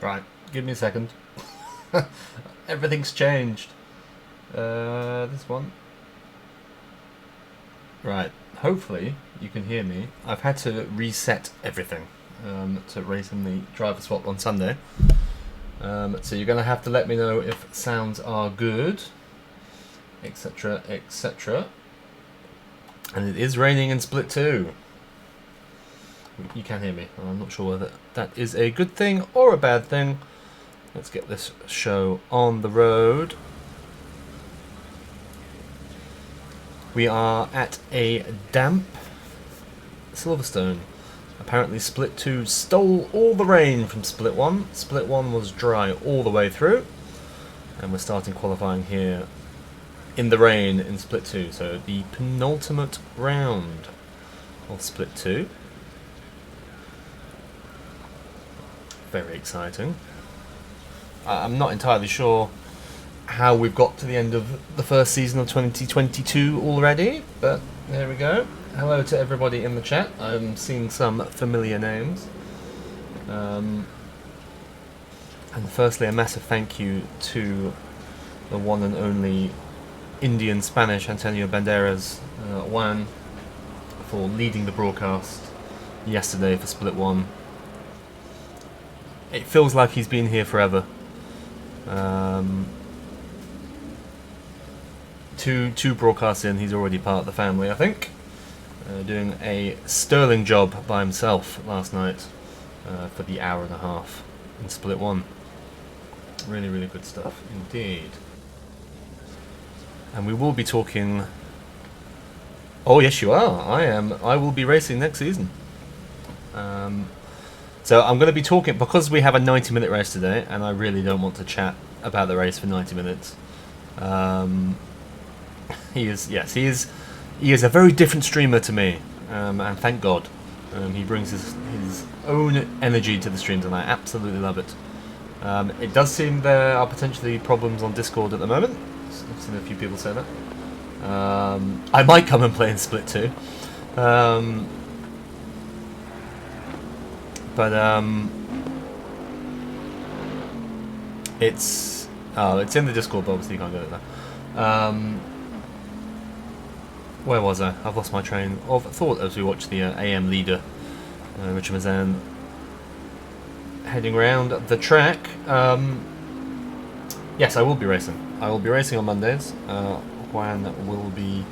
Right, give me a second. Everything's changed. This one. Right, hopefully you can hear me. I've had to reset everything to race in the driver swap on Sunday. So you're going to have to let me know if sounds are good, etc, etc. And it is raining in Split 2. You can hear me. I'm not sure whether that is a good thing or a bad thing. Let's get this show on the road. We are at a damp Silverstone. Apparently Split 2 stole all the rain from Split 1. Split 1 was dry all the way through. And we're starting qualifying here in the rain in Split 2. So the penultimate round of Split 2. Very exciting. I'm not entirely sure how we've got to the end of the first season of 2022 already, but there we go. Hello to everybody in the chat. I'm seeing some familiar names. And firstly, a massive thank you to the one and only Indian Spanish Antonio Banderas, Juan, for leading the broadcast yesterday for Split 1. It feels like he's been here forever. Two broadcasts in, he's already part of the family, I think. Doing a sterling job by himself last night for the hour and a half in Split 1. Really, really good stuff indeed. And we will be talking... Oh, yes you are. I will be racing next season. So I'm going to be talking, because we have a 90-minute race today, and I really don't want to chat about the race for 90 minutes. He is a very different streamer to me, and thank God. He brings his own energy to the streams, and I absolutely love it. It does seem there are potentially problems on Discord at the moment. I've seen a few people say that. I might come and play in Split 2. But it's in the Discord, but obviously you can't get it there. Where was I? I've lost my train of thought as we watch the AM leader, Richard Mazan, heading round the track. Yes, I will be racing. I will be racing on Mondays. Juan will be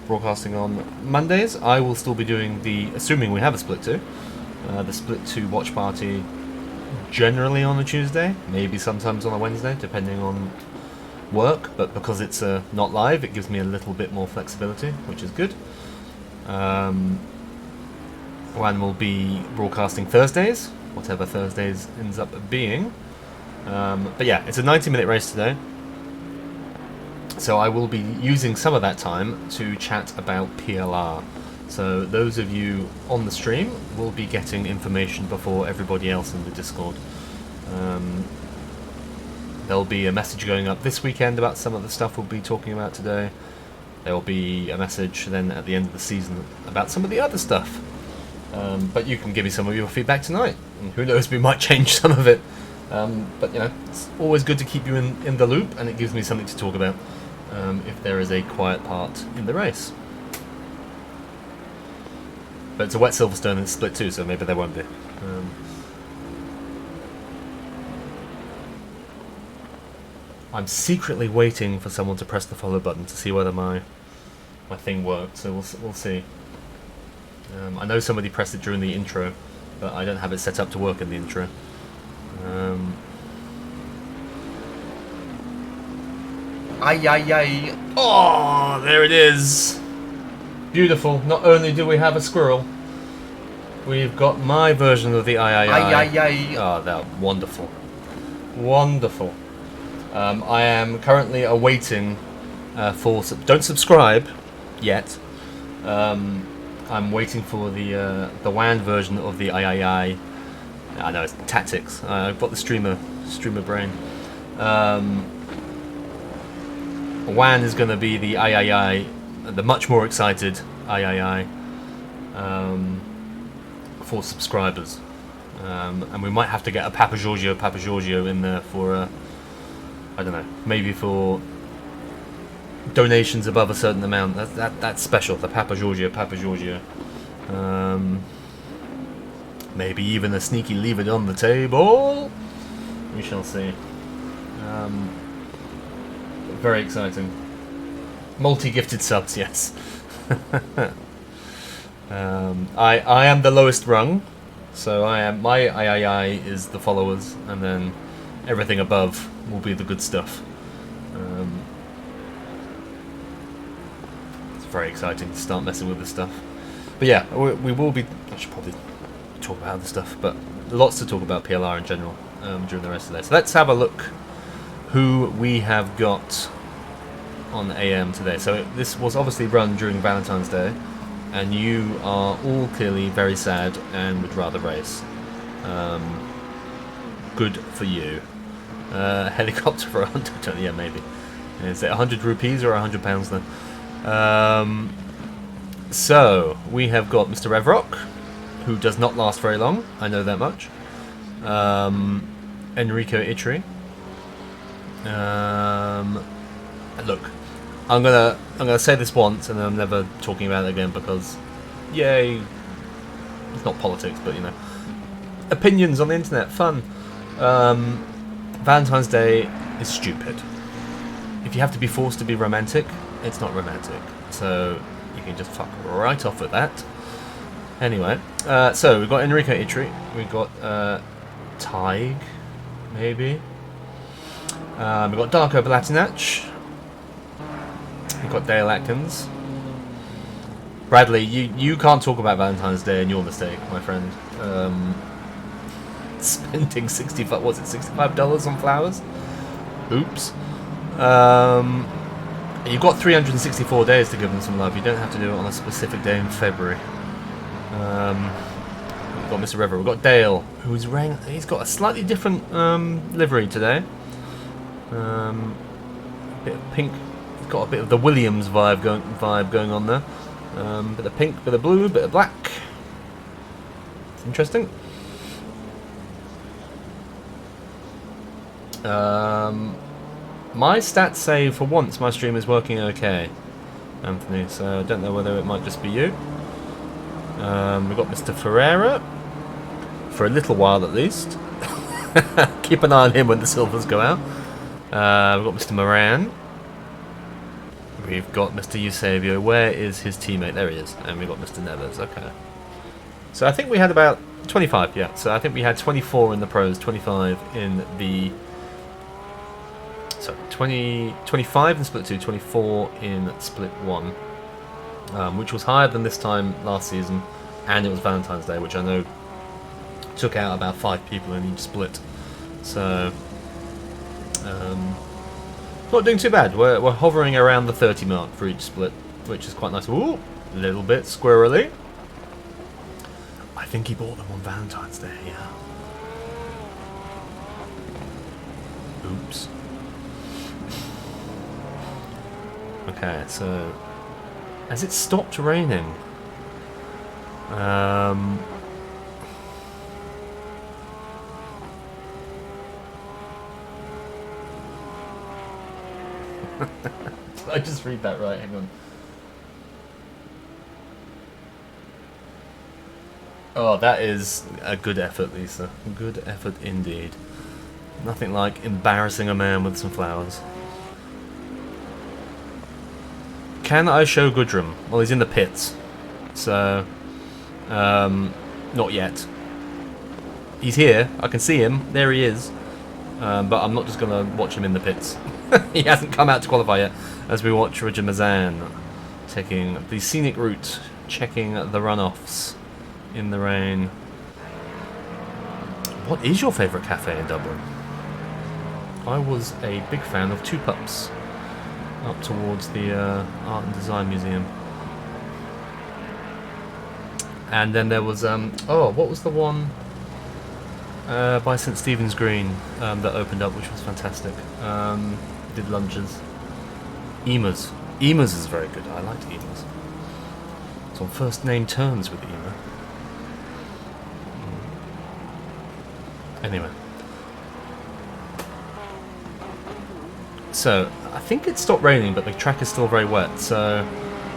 broadcasting on Mondays. I will still be doing assuming we have a Split 2, the Split 2 watch party generally on a Tuesday, maybe sometimes on a Wednesday, depending on work, but because it's not live, it gives me a little bit more flexibility, which is good. Juan will be broadcasting Thursdays, whatever Thursdays ends up being. But yeah, it's a 90-minute race today, so I will be using some of that time to chat about PLR. So those of you on the stream will be getting information before everybody else in the Discord. There'll be a message going up this weekend about some of the stuff we'll be talking about today. There will be a message then at the end of the season about some of the other stuff. But you can give me some of your feedback tonight. And who knows, we might change some of it. But you know, it's always good to keep you in the loop, and it gives me something to talk about if there is a quiet part in the race. But it's a wet Silverstone and Split 2, so maybe there won't be. I'm secretly waiting for someone to press the follow button to see whether my thing worked, so we'll see. I know somebody pressed it during the intro, but I don't have it set up to work in the intro. Ay. Oh, there it is. Beautiful. Not only do we have a squirrel, we've got my version of the ay. Oh, that wonderful. Wonderful. I am currently awaiting for... Don't subscribe yet. I'm waiting for the WAN version of the I know, it's tactics. I've got the streamer brain. WAN is going to be the I, the much more excited I, for subscribers. And we might have to get a Papa Giorgio in there for, I don't know, maybe for donations above a certain amount. That's special, the Papa Giorgio. Maybe even a sneaky leave it on the table. We shall see. Very exciting. Multi-gifted subs, yes. I am the lowest rung, so my III is the followers, and then everything above will be the good stuff. It's very exciting to start messing with this stuff. But yeah, we will be. I should probably talk about other stuff, but lots to talk about PLR in general during the rest of the day. So let's have a look who we have got on AM today. So this was obviously run during Valentine's Day, and you are all clearly very sad and would rather race. Good for you. Helicopter for 100, yeah, maybe. Is it 100 rupees or 100 pounds then? So we have got Mr. Revrock, who does not last very long, I know that much. Enrico Itri. Look, I'm gonna say this once, and I'm never talking about it again because, yay, it's not politics, but you know, opinions on the internet, fun. Valentine's Day is stupid. If you have to be forced to be romantic, it's not romantic. So you can just fuck right off with that. Anyway, so we've got Enrico Itri, we've got Tig, maybe. We've got Darko Balatinach. We've got Dale Atkins. Bradley, you can't talk about Valentine's Day and your mistake, my friend. Spending $65 on flowers? Oops. You've got 364 days to give them some love. You don't have to do it on a specific day in February. We've got Mr. River. We've got Dale, who's wearing. He's got a slightly different livery today. A bit of pink. He's got a bit of the Williams vibe going on there. Bit of pink, bit of blue, bit of black. It's interesting. My stats say for once my stream is working okay, Anthony, so I don't know whether it might just be you. We've got Mr. Ferreira, for a little while at least. Keep an eye on him when the silvers go out. We've got Mr. Moran. We've got Mr. Eusebio. Where is his teammate? There he is. And we've got Mr. Nevers. Okay. So I think we had about 25, yeah. So I think we had 24 in the pros, 25 in the... Sorry, 25 in Split 2, 24 in Split 1. Which was higher than this time last season. And it was Valentine's Day, which I know took out about 5 people in each split. So... not doing too bad. We're hovering around the 30 mark for each split, which is quite nice. Ooh, a little bit squirrely. I think he bought them on Valentine's Day, yeah. Oops. Okay, so has it stopped raining? Did I just read that right? Hang on. Oh, that is a good effort, Lisa. Good effort indeed. Nothing like embarrassing a man with some flowers. Can I show Goodrum? Well, he's in the pits. So, not yet. He's here. I can see him. There he is. But I'm not just going to watch him in the pits. He hasn't come out to qualify yet. As we watch Roger Mazan taking the scenic route, checking the runoffs in the rain. What is your favourite cafe in Dublin? I was a big fan of Two Pups, up towards the Art and Design Museum. And then there was, oh, what was the one by St Stephen's Green that opened up, which was fantastic. Did lunches. Ema's. Ema's is very good. I liked Ema's. It's on first name terms with Ema. Anyway. So, I think it stopped raining, but the track is still very wet, so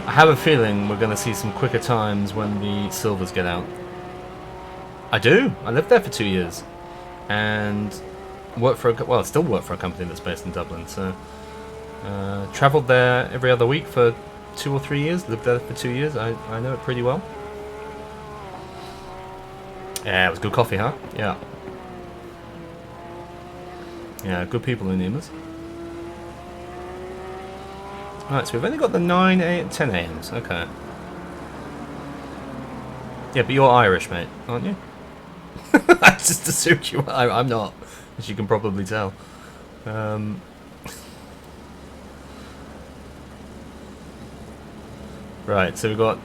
I have a feeling we're going to see some quicker times when the silvers get out. I do. I lived there for 2 years, and I still work for a company that's based in Dublin. So, travelled there every other week for 2 or 3 years. Lived there for 2 years. I know it pretty well. Yeah, it was good coffee, huh? Yeah. Yeah, good people in Nemus. Alright, so we've only got the 9 a 10 a.m.s, okay. Yeah, but you're Irish, mate, aren't you? I just assumed you were. I'm not, as you can probably tell. Right, so we've got...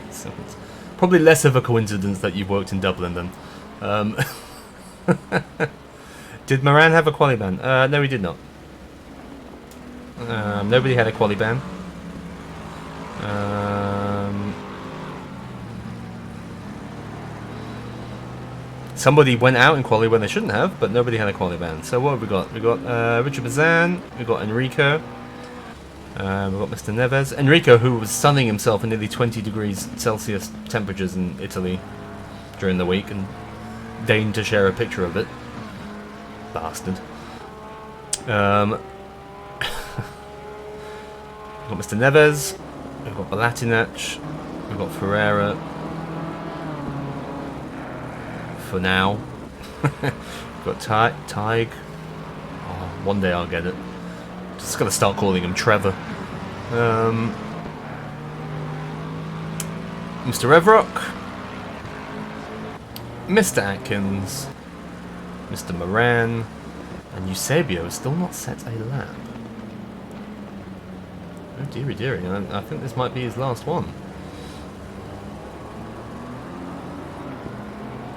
so it's probably less of a coincidence that you've worked in Dublin then. Did Moran have a quali ban? No, he did not. Nobody had a quali ban. Somebody went out in quali when they shouldn't have, but nobody had a quali ban. So what have we got? We've got Richard Bazan, we've got Enrico, we've got Mr. Neves. Enrico, who was sunning himself in nearly 20 degrees Celsius temperatures in Italy during the week and deigned to share a picture of it. Bastard. We've got Mr. Neves, we've got Balatinac, we've got Ferreira. For now. We've got Tig. Oh, one day I'll get it. Just gonna start calling him Trevor. Mr. Evrock. Mr. Atkins. Mr. Moran. And Eusebio is still not set a lap. Oh dearie dearie, I think this might be his last one.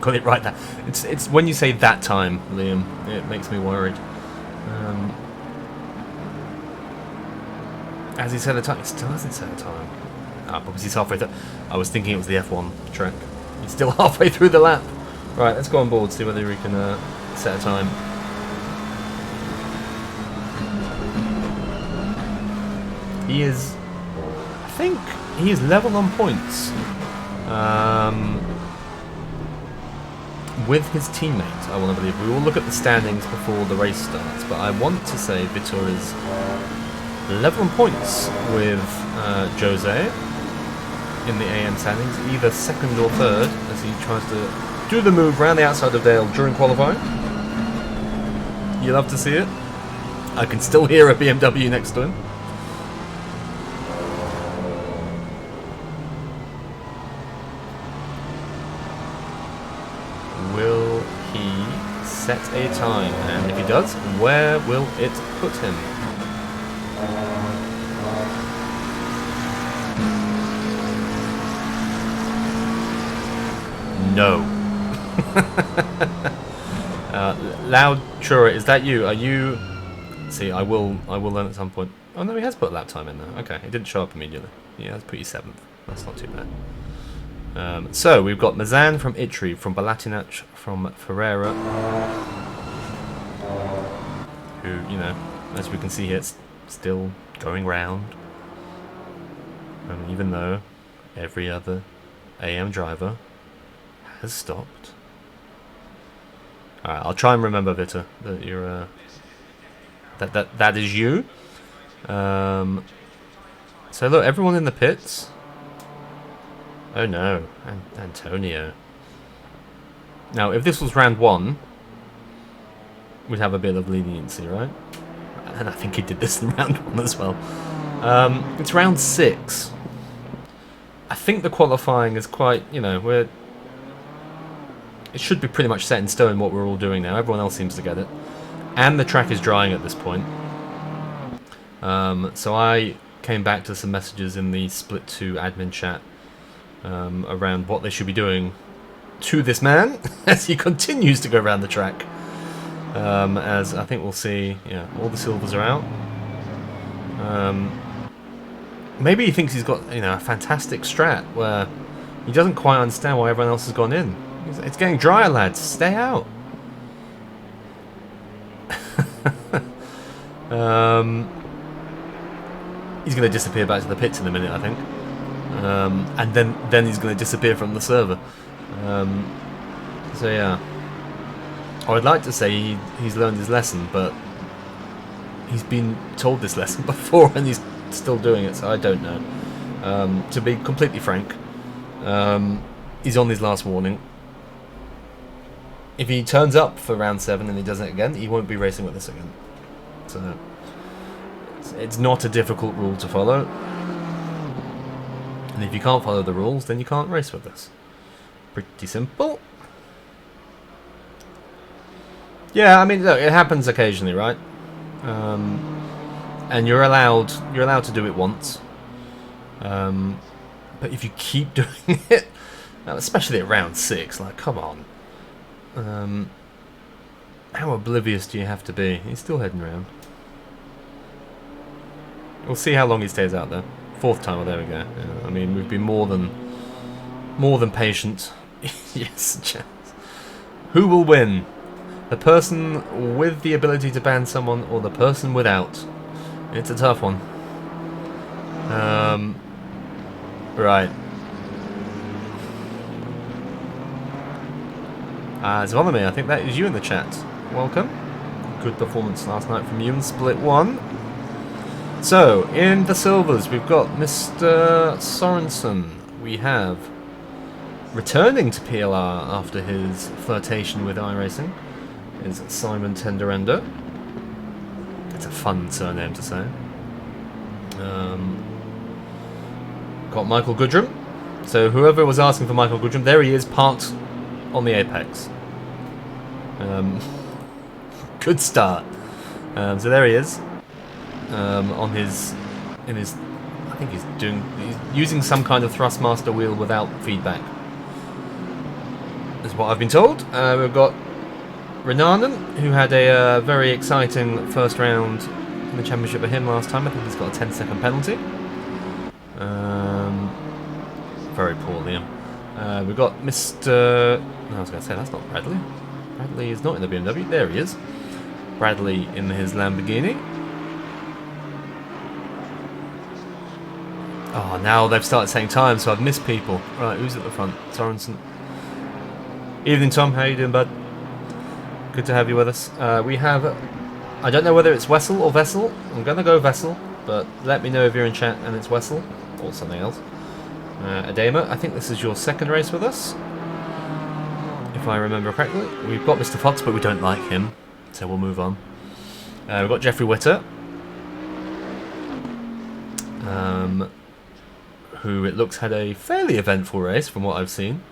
Got it right there. It's when you say that time, Liam, it makes me worried. Has he set a time? He still hasn't set a time. Ah, because he's halfway through. I was thinking it was the F1 track. He's still halfway through the lap. Right, let's go on board, see whether we can set a time. He is... I think he is level on points. With his teammate, I want to believe. We will look at the standings before the race starts, but I want to say Vitor is level on points with Jose in the AM standings, either second or third, as he tries to do the move round the outside of Dale during qualifying. You love to see it. I can still hear a BMW next to him. Will he set a time? And if he does, where will it put him? No. Loud Chura, is that you? Are you... See, I will learn at some point. Oh no, he has put lap time in there. Okay, it didn't show up immediately. Yeah, let's put you 7th. That's not too bad. So we've got Mazan from Itri, from Balatinac, from Ferreira, who, you know, as we can see here, it's still going round. Even though every other AM driver has stopped. Alright, I'll try and remember, Vita, that you're that is you. So look, everyone in the pits. Oh no, Antonio. Now, if this was round 1, we'd have a bit of leniency, right? And I think he did this in round 1 as well. It's round 6. I think the qualifying is quite, you know, it should be pretty much set in stone what we're all doing now. Everyone else seems to get it. And the track is drying at this point. So I came back to some messages in the Split 2 admin chat around what they should be doing to this man as he continues to go around the track. As I think we'll see, yeah, all the silvers are out. Maybe he thinks he's got, you know, a fantastic strat where he doesn't quite understand why everyone else has gone in. It's getting drier, lads. Stay out. He's going to disappear back to the pits in a minute, I think. And then he's going to disappear from the server. So yeah. I'd like to say he's learned his lesson, but he's been told this lesson before and he's still doing it, so I don't know. To be completely frank, he's on his last warning. If he turns up for round 7 and he does it again, he won't be racing with us again. So it's not a difficult rule to follow. And if you can't follow the rules, then you can't race with us. Pretty simple. Yeah, I mean, look, it happens occasionally, right? And you're allowed to do it once. But if you keep doing it, especially at round 6, like, come on. How oblivious do you have to be? He's still heading around. We'll see how long he stays out there. 4th time, oh, there we go. Yeah, I mean, we've been more than patient. Yes, chance. Who will win? The person with the ability to ban someone or the person without? It's a tough one. Right. Zvonomy, I think that is you in the chat. Welcome. Good performance last night from you in Split 1. So, in the silvers, we've got Mr. Sorensen. We have, returning to PLR after his flirtation with iRacing, is Simon Tenderender. It's a fun surname to say. Got Michael Goodrum. So whoever was asking for Michael Goodrum, there he is, parked on the apex. Good start. So there he is. I think he's using some kind of Thrustmaster wheel without feedback. That's what I've been told. We've got Renanen, who had a very exciting first round in the championship for him last time. I think he's got a 10-second penalty. Very poor, Liam. We've got Mr... I was going to say, that's not Bradley. Bradley is not in the BMW. There he is. Bradley in his Lamborghini. Oh, now they've started saying time, so I've missed people. Right, who's at the front? Sorensen. Evening, Tom. How you doing, bud? Good to have you with us. We have... I don't know whether it's Wessel or Vessel. I'm going to go Vessel, but let me know if you're in chat and it's Wessel or something else. Adema, I think this is your 2nd race with us, if I remember correctly. We've got Mr. Fox, but we don't like him, so we'll move on. We've got Jeffrey Witter, who it looks had a fairly eventful race from what I've seen.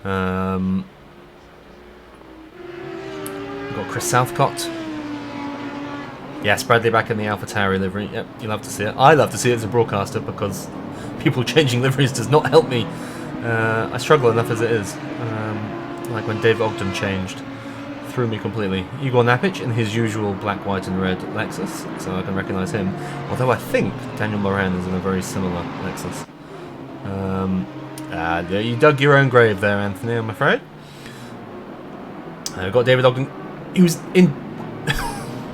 We've got Chris Southcott. Yes, Bradley back in the AlphaTauri livery. Yep, you love to see it. I love to see it as a broadcaster because people changing liveries does not help me. I struggle enough as it is. Like when Dave Ogden changed. Threw me completely. Igor Napic in his usual black, white and red Lexus, so I can recognise him. Although I think Daniel Moran is in a very similar Lexus. Yeah, you dug your own grave there, Anthony, I'm afraid. We've got David Ogden. He was in...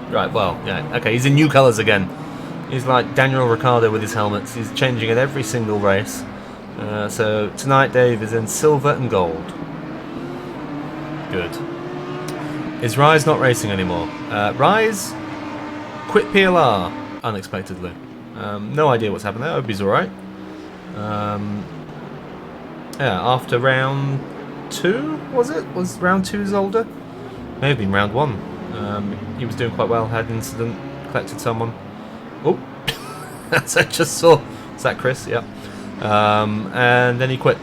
Right, well, yeah, okay, he's in new colours again. He's like Daniel Ricciardo with his helmets. He's changing at every single race. So tonight Dave is in silver and gold. Good. Is Rise not racing anymore? Rise quit PLR unexpectedly. No idea what's happened there. I hope he's alright. Yeah, after round 2, was it? Was round 2's older? May have been round 1. He was doing quite well, had an incident, collected someone. Oh, as I just saw. Is that Chris? Yep. And then he quit.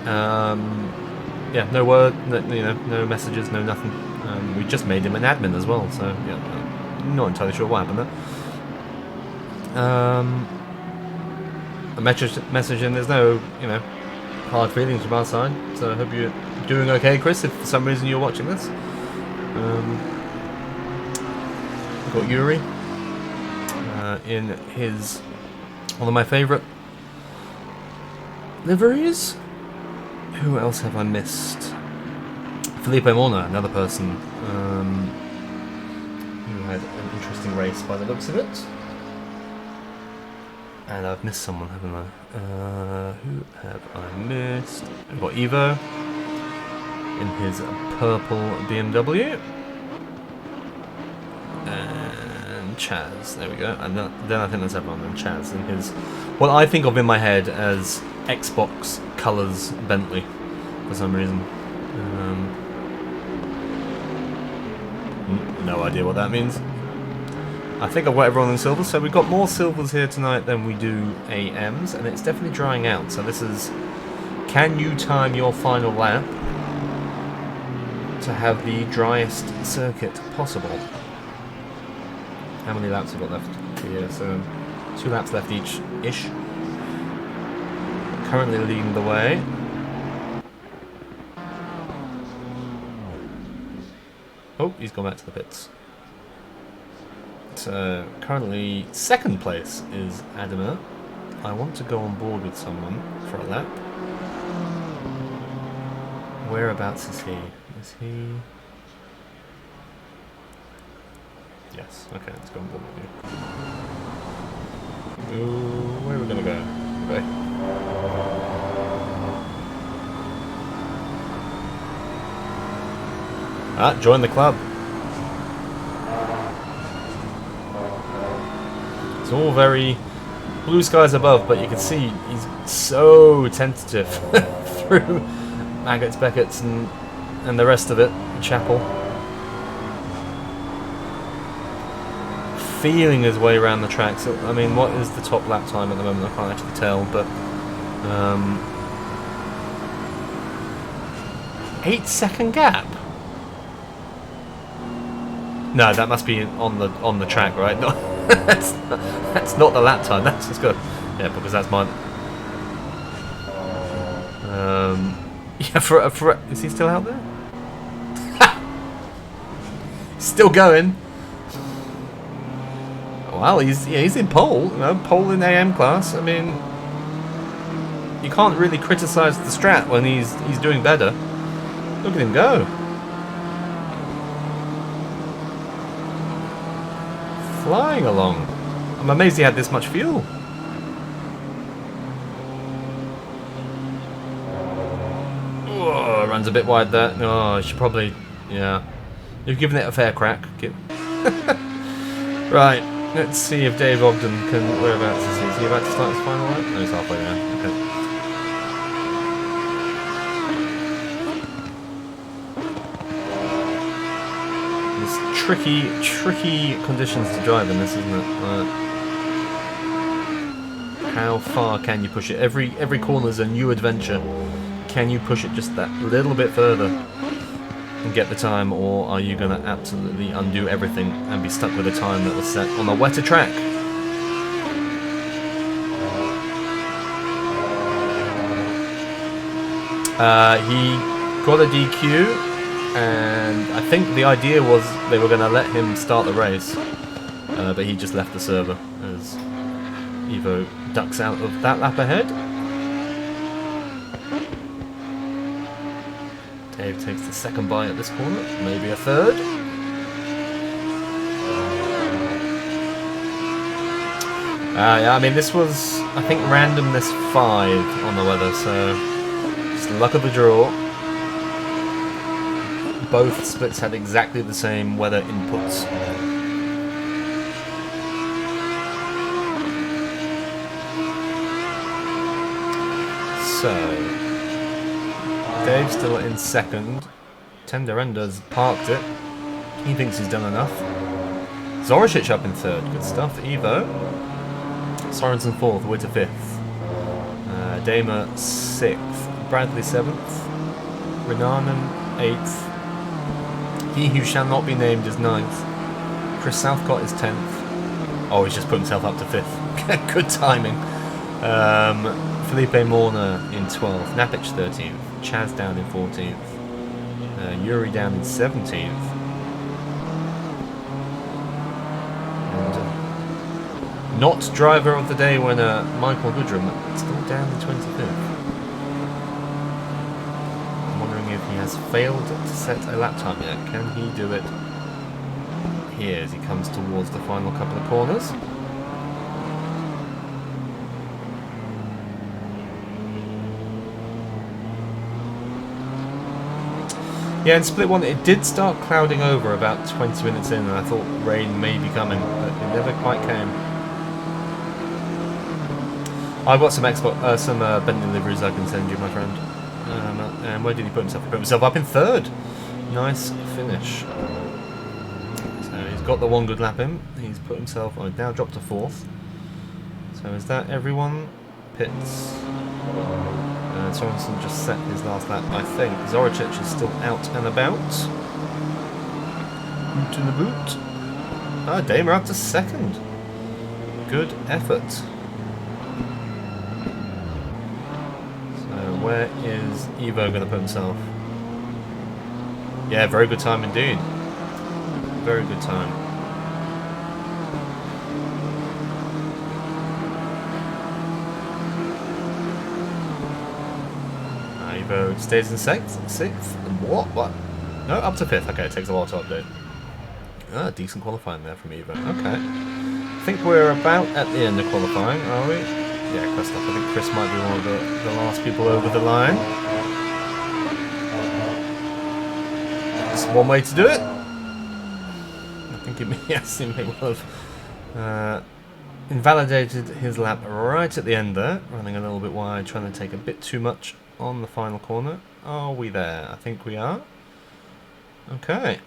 Yeah, no word, no messages, no nothing. We just made him an admin as well, so yeah, not entirely sure what happened there. A message and there's no, hard feelings from our side. So I hope you're doing okay, Chris. If for some reason you're watching this. We've got Yuri in his one of my favourite liveries. Who else have I missed? Felipe Morna, another person who had an interesting race by the looks of it. And I've missed someone, haven't I? Who have I missed? We've got Evo in his purple BMW. And Chaz, there we go. And then I think there's everyone, and Chaz in his, what I think of in my head as Xbox Colours Bentley, for some reason. No idea what that means. I think I've got everyone in silver, so we've got more silvers here tonight than we do AMs, and it's definitely drying out. So this is, can you time your final lap to have the driest circuit possible? How many laps have we got left here? So 2 laps left each-ish. Currently leading the way. Oh, he's gone back to the pits. So currently second place is Adama. I want to go on board with someone for a lap. Whereabouts is he? Is he? Yes. Okay, let's go on board with you. Ooh, where are we gonna go? Okay. Ah, join the club. It's all very blue skies above, but you can see he's so tentative through Maggots, Beckett's, and the rest of it, Chapel. Feeling his way around the track. So, I mean, what is the top lap time at the moment? I can't actually tell, but 8-second gap. No, that must be on the track, right? No, that's not the lap time. That's just good. Yeah, because that's mine. Yeah, for is he still out there? Still going. Well, he's in pole. You know, pole in AM class. I mean, you can't really criticise the strat when he's doing better. Look at him go. Flying along. I'm amazed he had this much fuel. Oh, runs a bit wide there. Oh, I should probably, yeah. You've given it a fair crack. Right, let's see if Dave Ogden can, whereabouts is he? Is he about to start his final lap? No, he's halfway there. Okay. Tricky conditions to drive in this, isn't it? How far can you push it? Every corner is a new adventure. Can you push it just that little bit further and get the time, or are you going to absolutely undo everything and be stuck with a time that was set on a wetter track? He got a DQ. And I think the idea was they were going to let him start the race, but he just left the server as Evo ducks out of that lap ahead. Dave takes the second bite at this corner, maybe a third. Yeah, I mean this was, I think, randomness 5 on the weather, so just luck of the draw. Both splits had exactly the same weather inputs. So, Dave's still in second. Tenderenda's parked it. He thinks he's done enough. Zoricic up in third. Good stuff. Evo. Sorensen fourth. Witter fifth. Damer sixth. Bradley seventh. Renanen eighth. He who shall not be named is 9th. Chris Southcott is 10th. Oh, he's just put himself up to 5th. Good timing. Felipe Morna in 12th. Napic 13th. Chaz down in 14th. Yuri down in 17th. And not driver of the day winner Michael Goodrum still down in 25th. If he has failed to set a lap time yet. Can he do it? here as he comes towards the final couple of corners. Yeah, in split one it did start clouding over about 20 minutes in, and I thought rain may be coming, but it never quite came. I've got some Bentley liveries I can send you, my friend. And where did he put himself? He put himself up in third. Nice finish. So he's got the one good lap in. He's put himself on. Now dropped to fourth. So is that everyone? Pits. Sorensen just set his last lap, I think. Zoricic is still out and about. Boot in the boot. Ah, Damer up to second. Good effort. So where is Evo going to put himself? Yeah, very good time indeed. Very good time. Evo stays in sixth. What? No, up to fifth. Okay, it takes a while to update. Ah, decent qualifying there from Evo. Okay. I think we're about at the end of qualifying, are we? Yeah, Chris, I think Chris might be one of the last people over the line. That's one way to do it. I think it may, yes, he may well have invalidated his lap right at the end there, running a little bit wide, trying to take a bit too much on the final corner. Are we there? I think we are. Okay.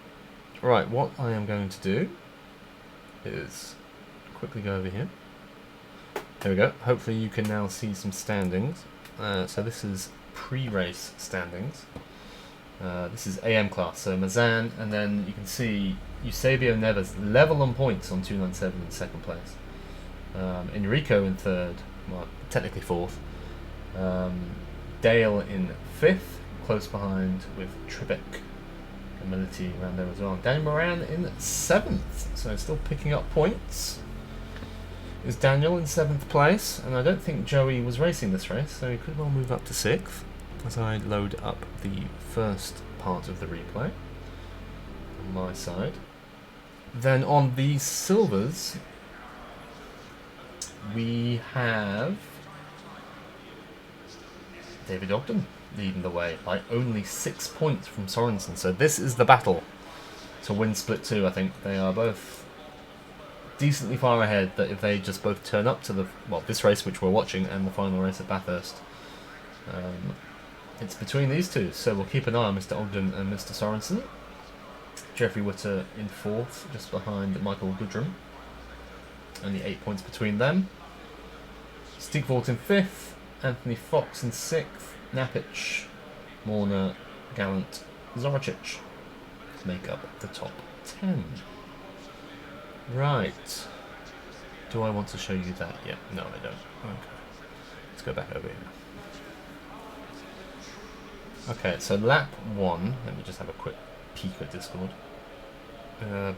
Right, what I am going to do is quickly go over here. There we go. Hopefully you can now see some standings. So this is pre-race standings. This is AM class, so Mazan, and then you can see Eusebio Neves level on points on 297 in second place. Enrico in third, well, technically fourth. Dale in fifth, close behind with Tribeck and Mility around there as well. Daniel Moran in seventh, so still picking up points. Is Daniel in seventh place, and I don't think Joey was racing this race, so he could well move up to sixth as I load up the first part of the replay on my side. Then on the silvers, we have David Ogden leading the way by only 6 points from Sorensen. So this is the battle to win split 2. I think they are both decently far ahead, that if they just both turn up to the, well, this race which we're watching and the final race at Bathurst, it's between these two. So we'll keep an eye on Mr. Ogden and Mr. Sorensen. Jeffrey Witter in fourth, just behind Michael Goodrum. Only 8 points between them. Stigvold in fifth, Anthony Fox in sixth, Napic, Morna, Gallant, Zoricic to make up the top 10. Right. Do I want to show you that yet? No, I don't. Okay. Let's go back over here. Okay, so lap 1. Let me just have a quick peek at Discord. Who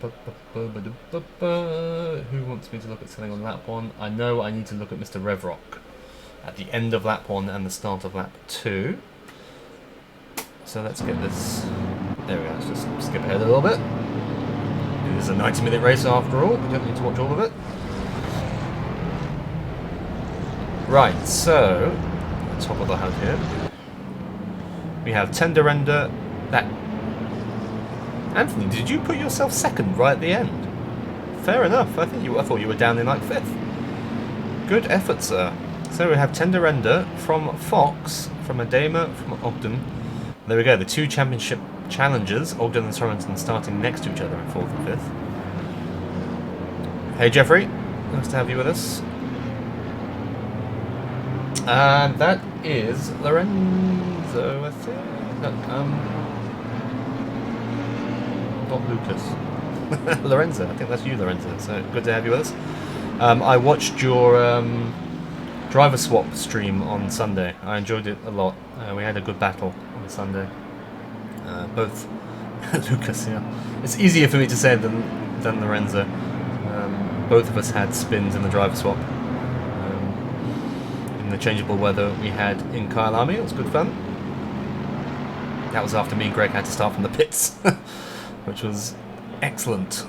wants me to look at something on lap 1? I know I need to look at Mr. Revrock at the end of lap 1 and the start of lap 2. So let's get this. There we go, let's just skip ahead a little bit. It is a 90-minute race after all, we don't need to watch all of it. Right, so, top of the HUD here. We have Tenderender. That. Anthony, did you put yourself second right at the end? Fair enough, I thought you were down in like 5th. Good effort, sir. So we have Tenderender from Fox, from Adema, from Ogden. There we go, the two championship challengers, Ogden and Sorensen, starting next to each other in 4th and 5th. Hey Jeffrey, nice to have you with us. And that is Lorenzo, I think. No, not Lucas. Lorenzo, I think that's you, Lorenzo. So good to have you with us. I watched your driver swap stream on Sunday. I enjoyed it a lot. We had a good battle on Sunday. Both Lucas, yeah. It's easier for me to say than Lorenzo. Both of us had spins in the driver swap. In the changeable weather we had in Kyalami, it was good fun. That was after me and Greg had to start from the pits, which was excellent.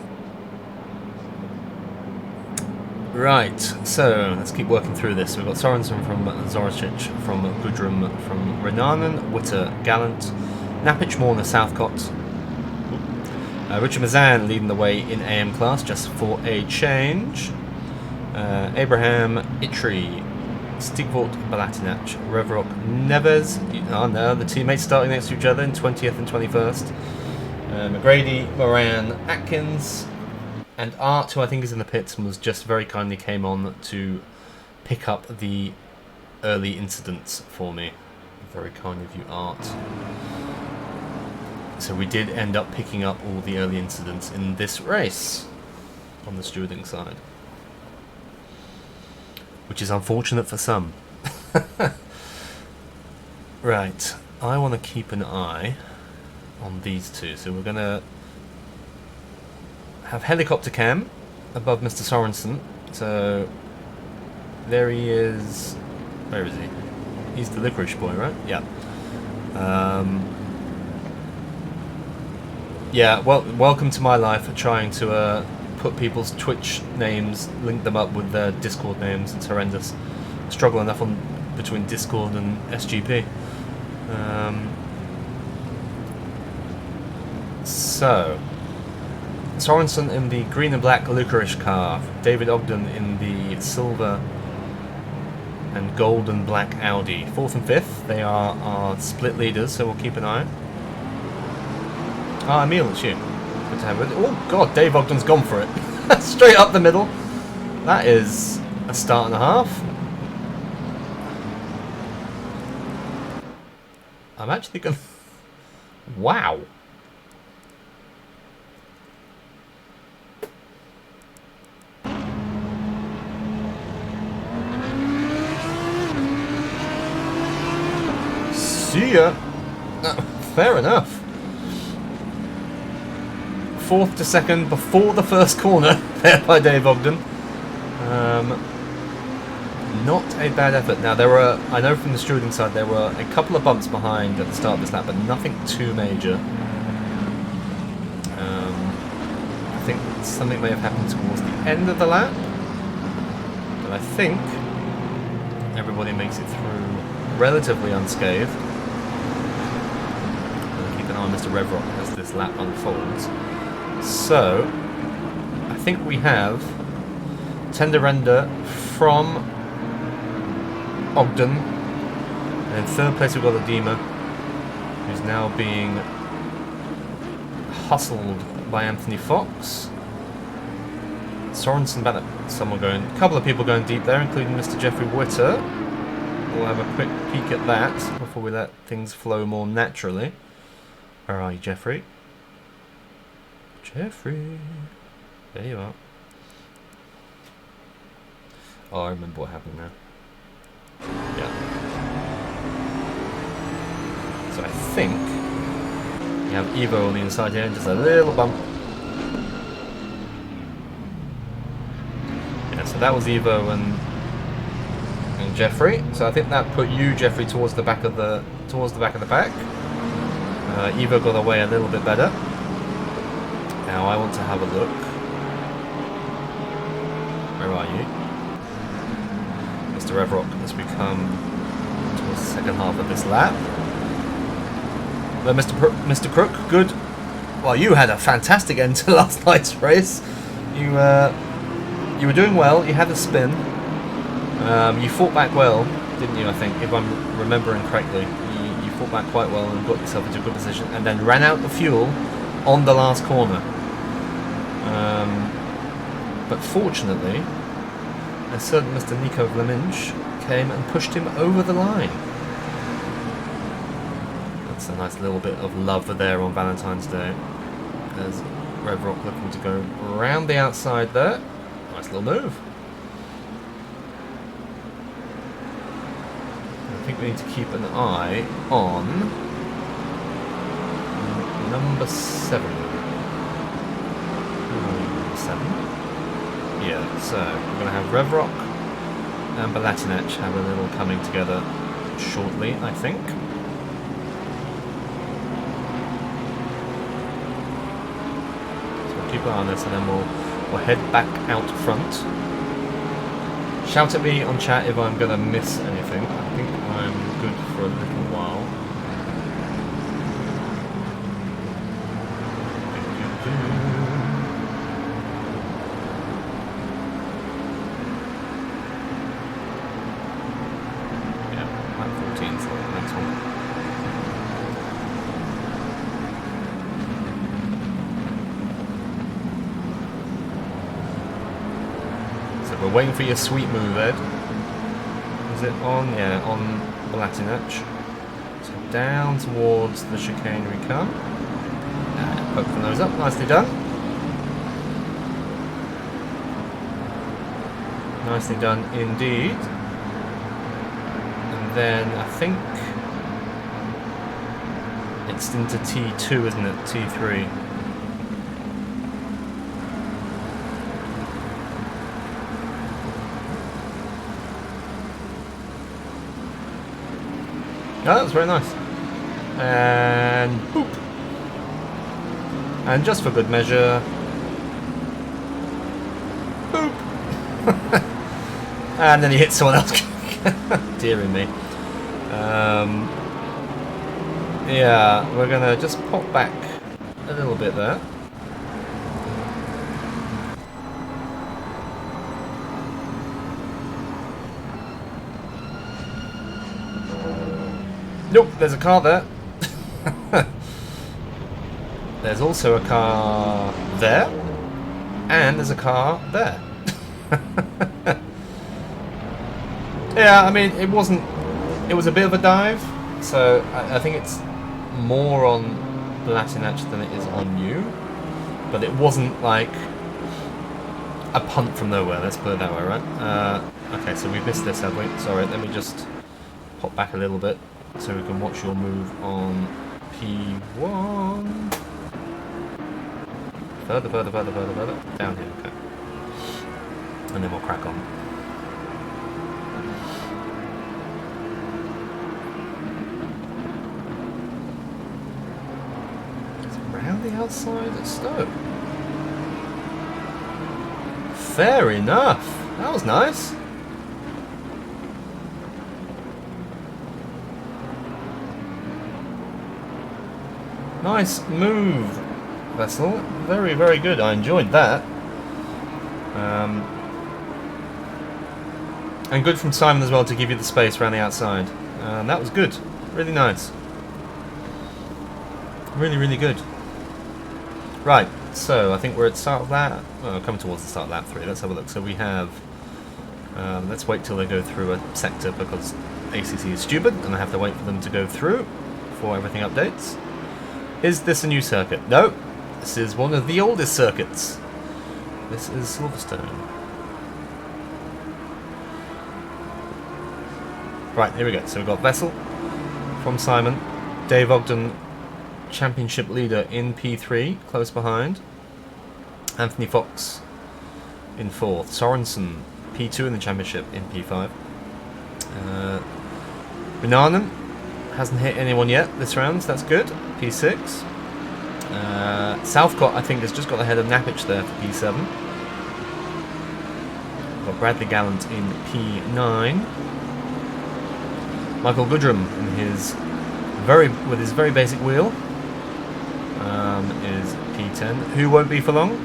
Right, so let's keep working through this. We've got Sorensen from Zoricic, from Gudrum, from Renanen, Witter, Gallant, Napic, Morner, Southcott. Richard Mazan leading the way in AM class, just for a change. Abraham, Itri, Stigvort, Balatinac, Revrok, Neves. Oh no, the teammates starting next to each other in 20th and 21st. McGrady, Moran, Atkins, and Art, who I think is in the pits and was just very kindly came on to pick up the early incidents for me. Very kind of you, Art. So we did end up picking up all the early incidents in this race on the stewarding side, which is unfortunate for some. Right, I want to keep an eye on these two, so we're going to have helicopter cam above Mr. Sorensen. So there he is. Where is he? He's the licorice boy, right? Yeah. Yeah, well, welcome to my life for trying to put people's Twitch names, link them up with their Discord names. It's horrendous. Struggle enough on between Discord and SGP. So, Sorensen in the green and black licorice car, David Ogden in the silver and gold and black Audi. 4th and 5th, they are our split leaders, so we'll keep an eye. Ah, Emil, it's you. Good to have it. Oh god, Dave Ogden's gone for it. Straight up the middle. That is a start and a half. I'm actually gonna... Wow. See ya. Fair enough. 4th to 2nd before the first corner there by Dave Ogden. Not a bad effort. Now there were, I know from the stewarding side, there were a couple of bumps behind at the start of this lap, but nothing too major. I think something may have happened towards the end of the lap, but I think everybody makes it through relatively unscathed. We'll keep an eye on Mr. Revrok as this lap unfolds. So, I think we have tender render from Ogden, and in 3rd place we've got Adema, who's now being hustled by Anthony Fox. Sorensen back there, a couple of people going deep there, including Mr. Jeffrey Witter. We'll have a quick peek at that before we let things flow more naturally. Where are you, Jeffrey? Jeffrey, there you are. Oh, I remember what happened now. Yeah. So I think we have Evo on the inside here, and just a little bump. Yeah, so that was Evo and Jeffrey. So I think that put you, Jeffrey, towards the back of the pack. Evo got away a little bit better. Now I want to have a look. Where are you? Mr. Revrok as we come towards the second half of this lap. Well, Mr. Crook, good. Well, you had a fantastic end to last night's race. You were doing well. You had a spin. You fought back well, didn't you? I think, if I'm remembering correctly, you fought back quite well and got yourself into a good position, and then ran out of fuel on the last corner. But fortunately, a certain Mr. Nico Vleminch came and pushed him over the line. That's a nice little bit of love there on Valentine's Day. As Revrok looking to go around the outside there. Nice little move. I think we need to keep an eye on number 7. Number 7. Yeah, so we're going to have Revrok and Balatinac have a little coming together shortly, I think. So we'll keep an eye on this, and then we'll head back out front. Shout at me on chat if I'm going to miss anything. I think I'm good for a little while. Yeah, lap 14 for the next one. We're waiting for your sweet move, Ed. Is it on? Yeah, on the Latinach. So down towards the chicane we come. Poke the nose up, nicely done. Nicely done indeed. And then I think it's into T2, isn't it? T3. Oh, that was very nice. And boop. And just for good measure, boop. And then he hits someone else. Dearie me. Yeah, we're gonna just pop back a little bit there. Nope, there's a car there. There's also a car there. And there's a car there. Yeah, I mean, it wasn't... It was a bit of a dive. So, I think it's more on Latinach than it is on you. But it wasn't like a punt from nowhere, let's put it that way, right? Okay, so we've missed this, have we? Sorry, let me just pop back a little bit. So we can watch your move on P1. Further. Down here, okay. And then we'll crack on. It's around the outside of Stowe. Fair enough. That was nice. Nice move, Vessel. Very, very good. I enjoyed that. And good from Simon as well to give you the space around the outside. That was good. Really nice. Really, really good. Right, so I think we're at the start of that. Well, coming towards the start of lap 3. Let's have a look. So we have... let's wait till they go through a sector because ACC is stupid and I have to wait for them to go through before everything updates. Is this a new circuit? No, this is one of the oldest circuits. This is Silverstone. Right, here we go. So we've got Vessel from Simon, Dave Ogden, championship leader in P3, close behind. Anthony Fox in 4th. Sorensen, P2 in the championship in P5. Minanen hasn't hit anyone yet this round, so that's good. P6. Southcott, I think, has just got ahead of Napich there for P7. We've got Bradley Gallant in P9. Michael Goodrum in his with his very basic wheel is P10. Who won't be for long?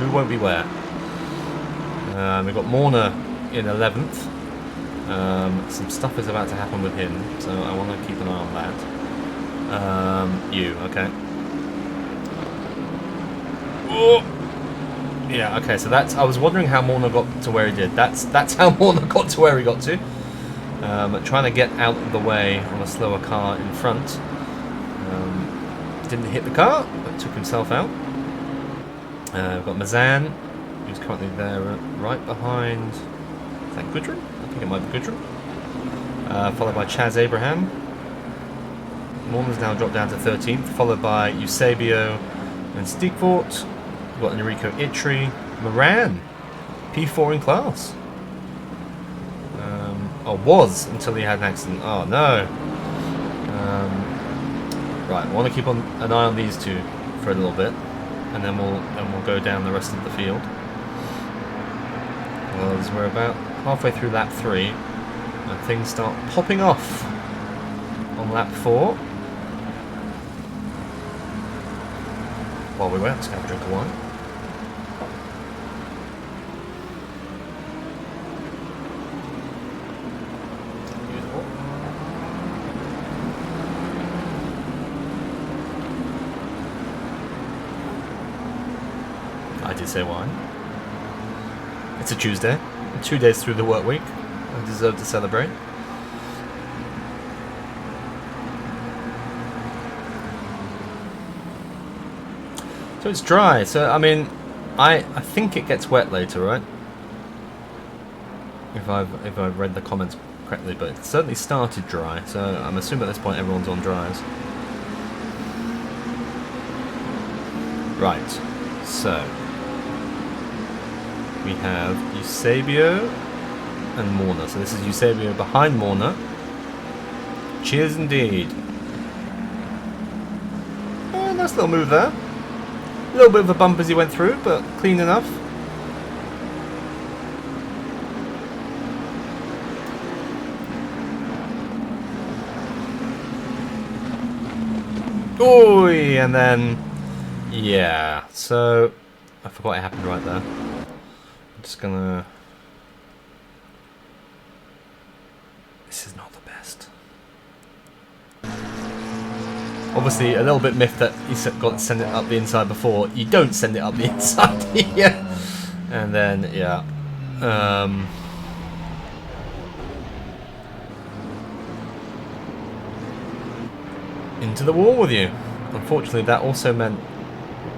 Who won't be where? We've got Morna in 11th. Some stuff is about to happen with him, so I want to keep an eye on that. You, okay. Oh! Yeah, okay, so that's... I was wondering how Morna got to where he did. That's how Morna got to where he got to. Trying to get out of the way on a slower car in front. Didn't hit the car, but took himself out. We've got Mazan, who's currently there right behind... Is that Goodrum? I think it might be Goodrum. Followed by Chaz Abraham. Morna's now dropped down to 13th, followed by Eusebio and Stigfort. We've got Enrico Itri. Moran, P4 in class. Or was, until he had an accident. Oh no. Right, I want to keep an eye on these two for a little bit, and then we'll go down the rest of the field. because we're about halfway through lap 3 and things start popping off on lap 4. While we wait, let's have a drink of wine. Beautiful. I did say wine. It's a Tuesday, 2 days through the work week. I deserve to celebrate. So it's dry, so I mean, I think it gets wet later, right? If I've read the comments correctly, but it certainly started dry, so I'm assuming at this point everyone's on dries. Right, so we have Eusebio and Morna. So this is Eusebio behind Morna. Cheers indeed. Oh, nice little move there. A little bit of a bump as he went through, but clean enough. Oi, and then yeah. So I forgot it happened right there. I'm just gonna. This is not the best. Obviously, a little bit miffed that he got to send it up the inside before. You don't send it up the inside here. And then, yeah. Into the wall with you. Unfortunately, that also meant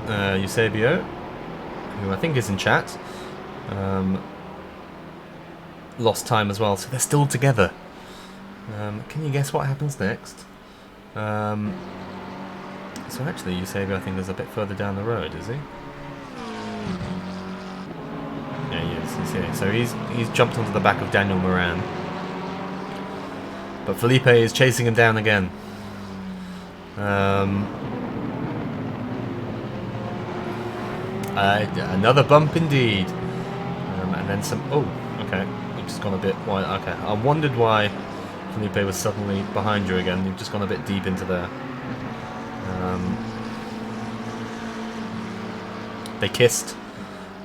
Eusebio, who I think is in chat, lost time as well. So they're still together. Can you guess what happens next? So actually, Eusebio, I think, is a bit further down the road, is he? Yeah, he is. He's here. So he's jumped onto the back of Daniel Moran, but Felipe is chasing him down again. Another bump indeed, and then some. Oh, okay. You've just gone a bit wide. Okay, I wondered why Felipe was suddenly behind you again. You've just gone a bit deep into there. They kissed.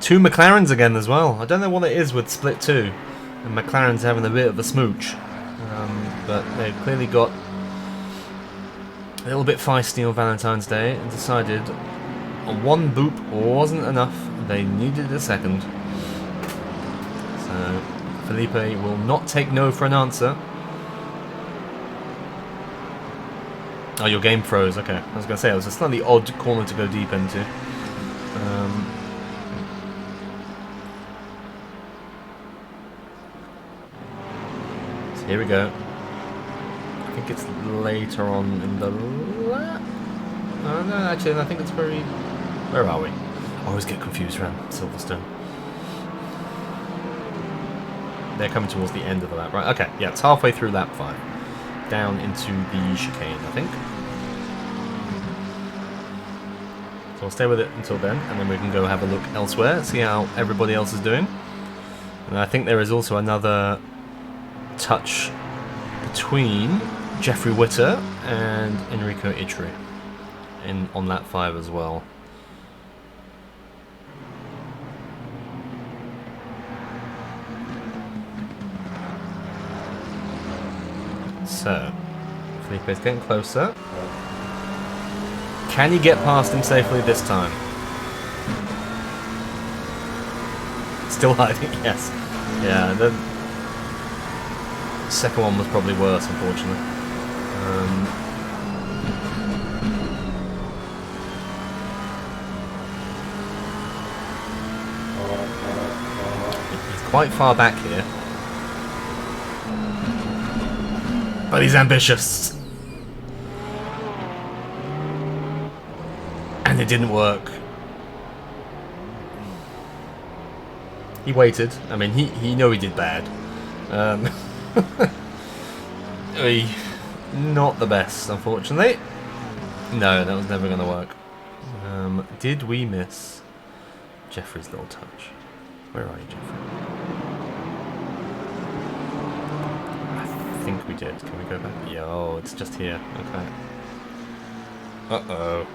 2 McLarens again as well. I don't know what it is with Split 2 and McLaren's having a bit of a smooch, but they've clearly got a little bit feisty on Valentine's Day and decided one boop wasn't enough. They needed a second. So Felipe will not take no for an answer. Oh, your game froze. Okay, I was going to say, it was a slightly odd corner to go deep into. So here we go. I think it's later on in the lap. No, actually, I think it's very... Where are we? I always get confused around Silverstone. They're coming towards the end of the lap, right? Okay, yeah, it's halfway through lap 5. Down into the chicane, I think. So I'll stay with it until then, and then we can go have a look elsewhere, see how everybody else is doing. And I think there is also another touch between Jeffrey Witter and Enrico Itri on lap 5 as well. So, Felipe's getting closer. Can he get past him safely this time? Still hiding, yes. Yeah, the second one was probably worse, unfortunately. He's quite far back here. But he's ambitious. And it didn't work. He waited. I mean, he knew he did bad. Not the best, unfortunately. No, that was never going to work. Did we miss Jeffrey's little touch? Where are you, Jeffrey? we did. Can we go back? Yeah, oh, it's just here. Okay. Uh-oh.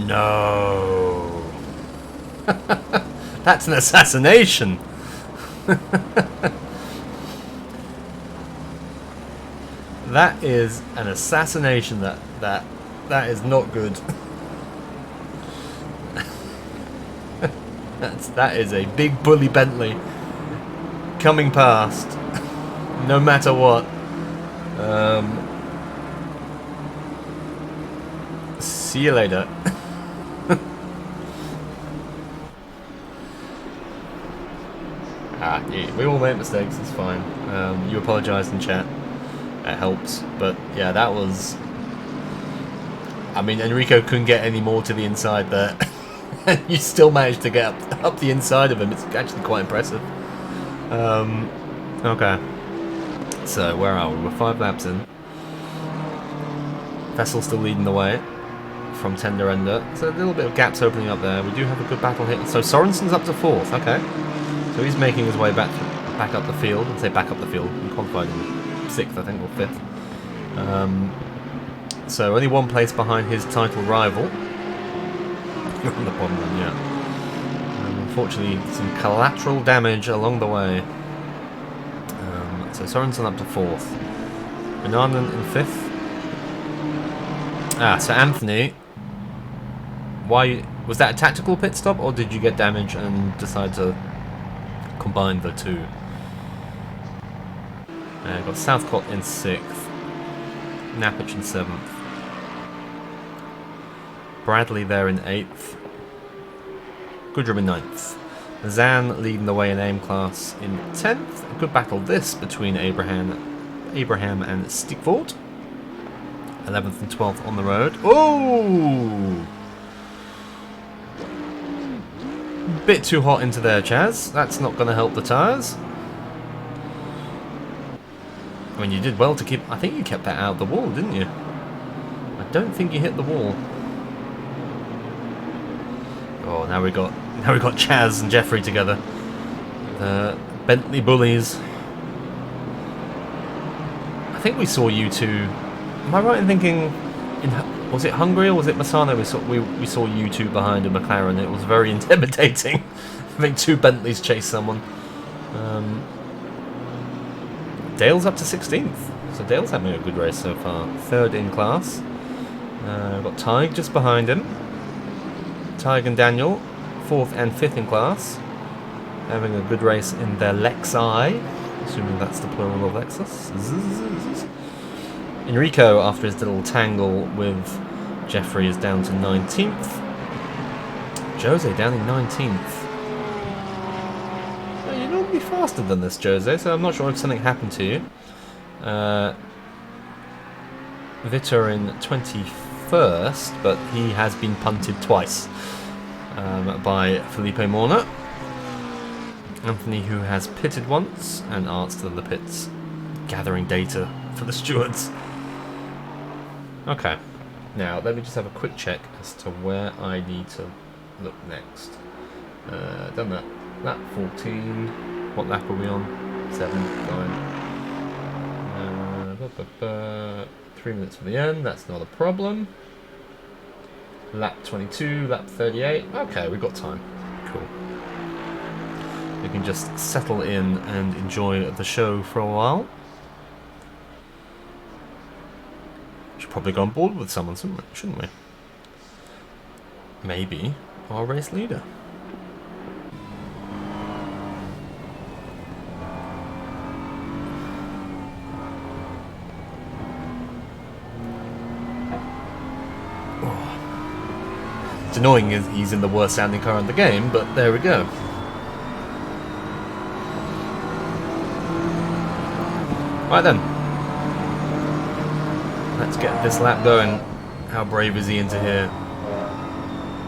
No. That's an assassination. That is an assassination. That is not good. That is a big bully Bentley coming past, no matter what. See you later. Yeah, we all make mistakes. It's fine. You apologise in chat. It helps. But yeah, that was. I mean, Enrico couldn't get any more to the inside there. You still managed to get up the inside of him. It's actually quite impressive. Okay. So, where are we? We're 5 laps in. Vessel's still leading the way from tender ender. So a little bit of gaps opening up there. We do have a good battle here. So Sorensen's up to 4th. Okay. So he's making his way back up the field. I'd say back up the field. He qualified in 6th, I think, or 5th. So only 1 place behind his title rival. You're on the bottom run, yeah. Unfortunately, some collateral damage along the way. So Sorensen up to 4th. Renanen in 5th. So Anthony, why was that a tactical pit stop, or did you get damage and decide to combine the two? Got Southcott in 6th. Napich in 7th. Bradley there in 8th. Goodrum in 9th. Zan leading the way in aim class in 10th. A good battle this between Abraham and Stickford. 11th and 12th on the road. Oh! Bit too hot into there, Chaz. That's not going to help the tyres. I mean, you did well to keep... I think you kept that out of the wall, didn't you? I don't think you hit the wall. Oh, now we got Chaz and Jeffrey together. The Bentley bullies. I think we saw you two. Am I right in thinking? Was it Hungary or was it Massano? We saw you two behind a McLaren. It was very intimidating. I think 2 Bentleys chased someone. Dale's up to 16th, so Dale's having a good race so far. 3rd in class. Got Tig just behind him. Tig and Daniel, 4th and 5th in class, having a good race in their Lexi, assuming that's the plural of Lexus. Enrico, after his little tangle with Jeffrey, is down to 19th. Jose down in 19th. Well, you're normally faster than this, Jose, so I'm not sure if something happened to you. Vitor in 21st, but he has been punted twice by Felipe Morna. Anthony, who has pitted once, and Art's still in the pits, gathering data for the stewards. Okay, now let me just have a quick check as to where I need to look next. Done that. Lap 14. What lap are we on? 7. Fine. 3 minutes for the end. That's not a problem. Lap 22. Lap 38. Okay, we've got time. Cool. We can just settle in and enjoy the show for a while. Should probably go on board with someone, shouldn't we? Maybe our race leader. Oh. It's annoying he's in the worst sounding car in the game, but there we go. Right then. Let's get this lap going. How brave is he into here?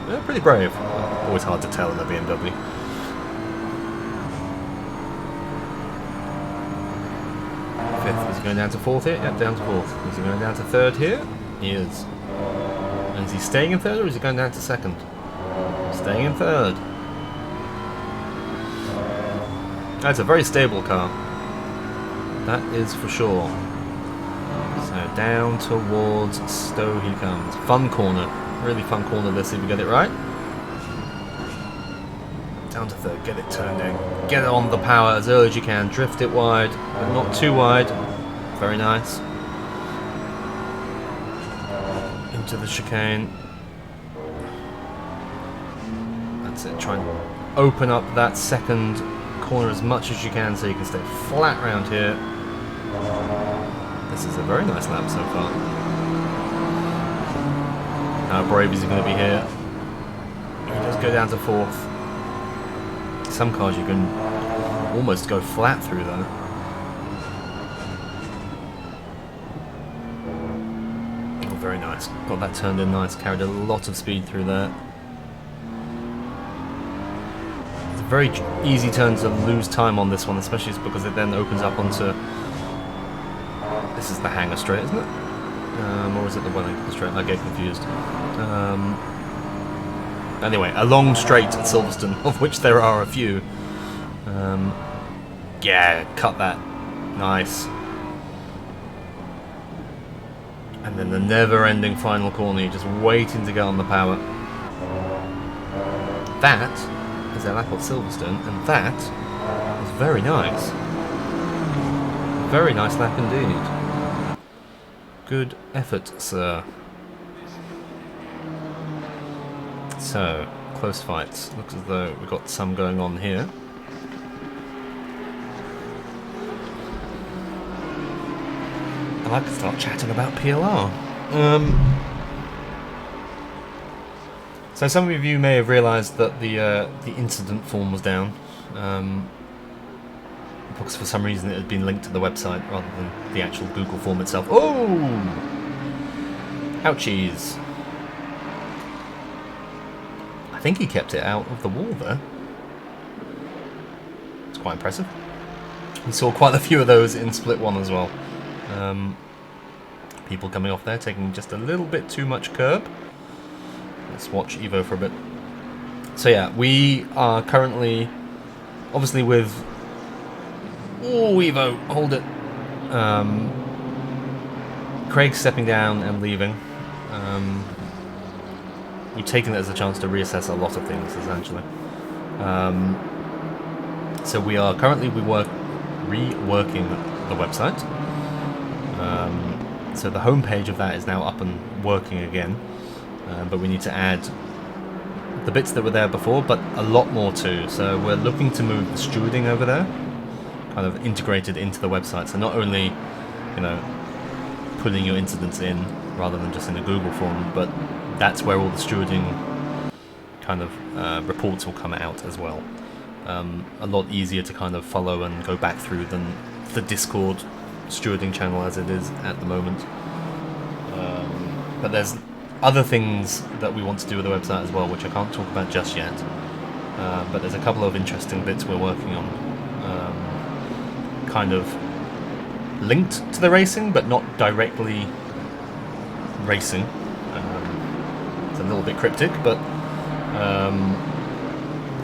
Yeah, pretty brave. Always hard to tell in a BMW. Fifth. Is he going down to 4th here? Yep, down to 4th. Is he going down to 3rd here? He is. And is he staying in 3rd or is he going down to 2nd? Staying in 3rd. That's a very stable car. That is for sure. So down towards Stowe he comes. Fun corner. Really fun corner. Let's see if we get it right. Down to third. Get it turned in. Get it on the power as early as you can. Drift it wide, but not too wide. Very nice. Into the chicane. That's it. Try and open up that second corner as much as you can so you can stay flat around here. This is a very nice lap so far. How brave is he going to be here? He does go down to fourth. Some cars you can almost go flat through though. Oh, very nice. Got that turned in nice. Carried a lot of speed through there. It's a very easy turn to lose time on this one, especially because it then opens up onto... This is the hangar straight, isn't it? Or is it the Wellington straight? I get confused. Anyway, a long straight at Silverstone, of which there are a few. Yeah, cut that. Nice. And then the never-ending final corner, you're just waiting to get on the power. That is a lap of Silverstone, and that was very nice. Very nice lap indeed. Good effort, sir. So, close fights. Looks as though we've got some going on here. And I could start chatting about PLR. So some of you may have realised that the incident form was down. Because for some reason it had been linked to the website rather than the actual Google form itself. Oh! Ouchies. I think he kept it out of the wall there. It's quite impressive. We saw quite a few of those in Split 1 as well. People coming off there, taking just a little bit too much curb. Let's watch Evo for a bit. So yeah, we are currently, obviously with... Oh, Evo, hold it. Craig stepping down and leaving. We've taken it as a chance to reassess a lot of things, essentially. So we are currently reworking the website. So the homepage of that is now up and working again, but we need to add the bits that were there before, but a lot more too. So we're looking to move the stewarding over there, kind of integrated into the website. So not only, you know, putting your incidents in rather than just in a Google form, but that's where all the stewarding kind of reports will come out as well. A lot easier to kind of follow and go back through than the Discord stewarding channel as it is at the moment. But there's other things that we want to do with the website as well, which I can't talk about just yet. But there's a couple of interesting bits we're working on. Kind of linked to the racing, but not directly racing. It's a little bit cryptic, but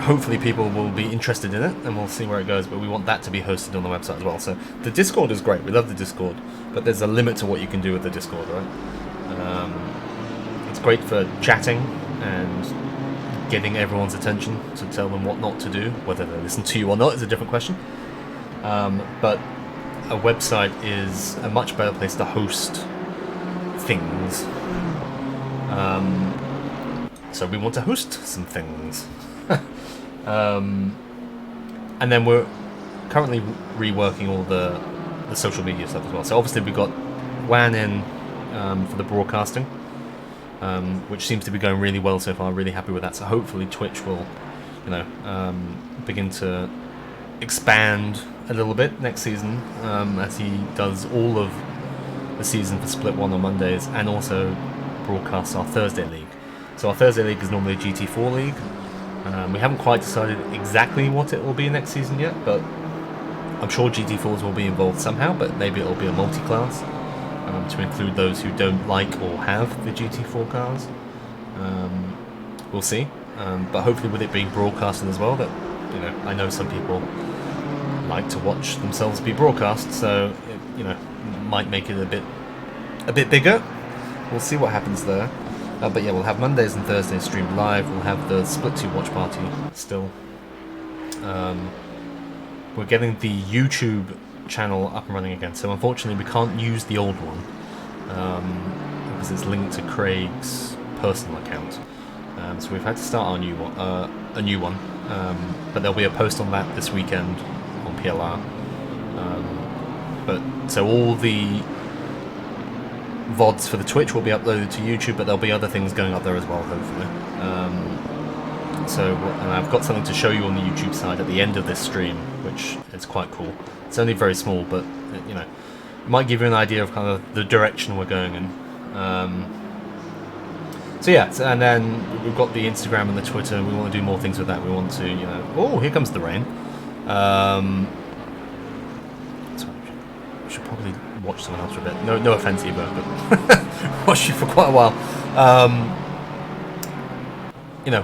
hopefully people will be interested in it, and we'll see where it goes. But we want that to be hosted on the website as well. So the Discord is great. We love the Discord, but there's a limit to what you can do with the Discord, right? It's great for chatting and getting everyone's attention to tell them what not to do. Whether they listen to you or not is a different question. But a website is a much better place to host things. So we want to host some things. And then we're currently reworking all the social media stuff as well. So obviously we've got WAN in for the broadcasting, which seems to be going really well so far. Really happy with that. So hopefully Twitch will, you know, begin to expand a little bit next season, as he does all of the season for Split 1 on Mondays, and also broadcasts our Thursday league. So our Thursday league is normally a GT4 league. We haven't quite decided exactly what it will be next season yet, but I'm sure GT4s will be involved somehow, but maybe it'll be a multi-class to include those who don't like or have the GT4 cars. We'll see. But hopefully with it being broadcasted as well, that, you know, I know some people like to watch themselves be broadcast, so it, might make it a bit bigger. We'll see what happens there. But yeah, we'll have Mondays and Thursdays streamed live. We'll have the Split 2 watch party still. We're getting the YouTube channel up and running again, so unfortunately we can't use the old one because it's linked to Craig's personal account. So we've had to start our a new one. But there'll be a post on that this weekend on PLR. So all the VODs for the Twitch will be uploaded to YouTube, but there'll be other things going up there as well, hopefully. And I've got something to show you on the YouTube side at the end of this stream, which is quite cool. It's only very small, but it might give you an idea of kind of the direction we're going in. So yeah, and then we've got the Instagram and the Twitter. We want to do more things with that. We want to, oh, here comes the rain. So we should probably watch someone else for a bit. No offense, Eva, but watched you for quite a while.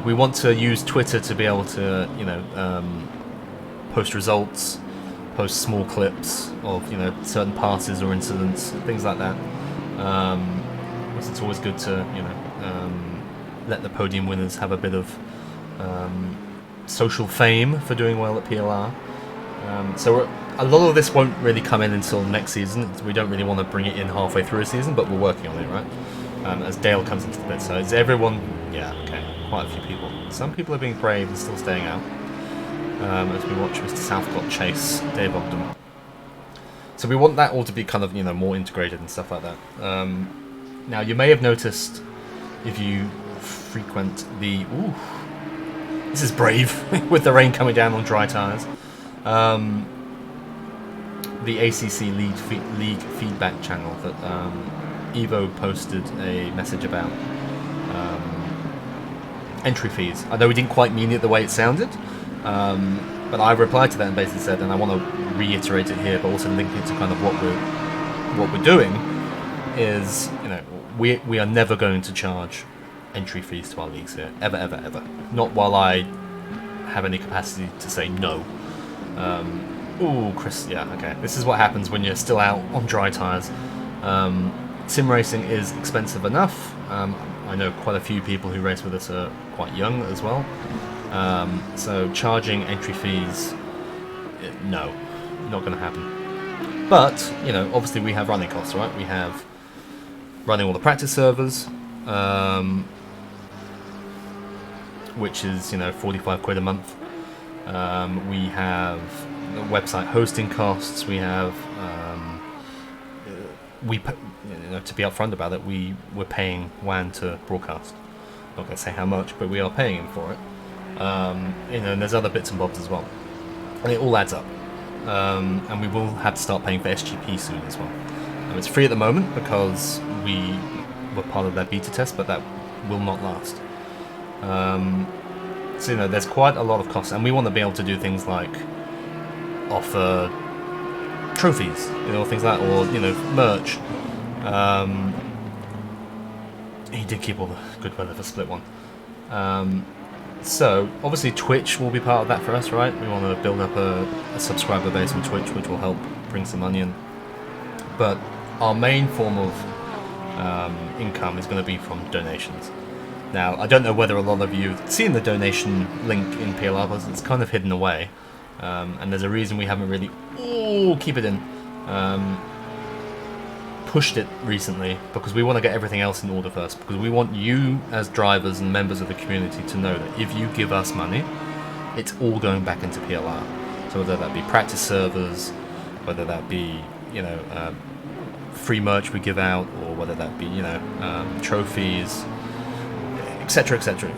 We want to use Twitter to be able to, post results, post small clips of, certain passes or incidents, things like that. It's always good to, let the podium winners have a bit of social fame for doing well at PLR. So a lot of this won't really come in until next season. We don't really want to bring it in halfway through a season, but we're working on it, right? As Dale comes into the bit. So is everyone... Yeah, okay. Quite a few people. Some people are being brave and still staying out. As we watch Mr. Southcott chase Dave Ogden. So we want that all to be kind of, more integrated and stuff like that. Now, you may have noticed, if you frequent the... Ooh, this is brave, with the rain coming down on dry tyres. The ACC League feedback channel that Evo posted a message about entry fees. I know we didn't quite mean it the way it sounded, but I replied to that and basically said, and I want to reiterate it here, but also link it to kind of what we're doing, is we are never going to charge entry fees to our leagues here, ever, ever, ever. Not while I have any capacity to say no. Ooh, Chris, yeah, okay. This is what happens when you're still out on dry tyres. Sim racing is expensive enough. I know quite a few people who race with us are quite young as well. So charging entry fees, no, not going to happen. But, obviously we have running costs, right? We have running all the practice servers, which is, 45 quid a month. We have website hosting costs. We have, to be upfront about it, we're paying WAN to broadcast. Not going to say how much, but we are paying him for it. And there's other bits and bobs as well, and it all adds up. And we will have to start paying for SGP soon as well. It's free at the moment because we were part of that beta test, but that will not last. So there's quite a lot of costs, and we want to be able to do things like offer trophies, things like that, or merch. He did keep all the good weather for Split 1. So obviously Twitch will be part of that for us, right? We want to build up a subscriber base on Twitch, which will help bring some money in. But our main form of income is going to be from donations. Now, I don't know whether a lot of you have seen the donation link in PLR, because it's kind of hidden away. And there's a reason we haven't really... Ooh, keep it in. Pushed it recently, because we want to get everything else in order first. Because we want you, as drivers and members of the community, to know that if you give us money, it's all going back into PLR. So whether that be practice servers, whether that be, free merch we give out, or whether that be, trophies, etc., etc.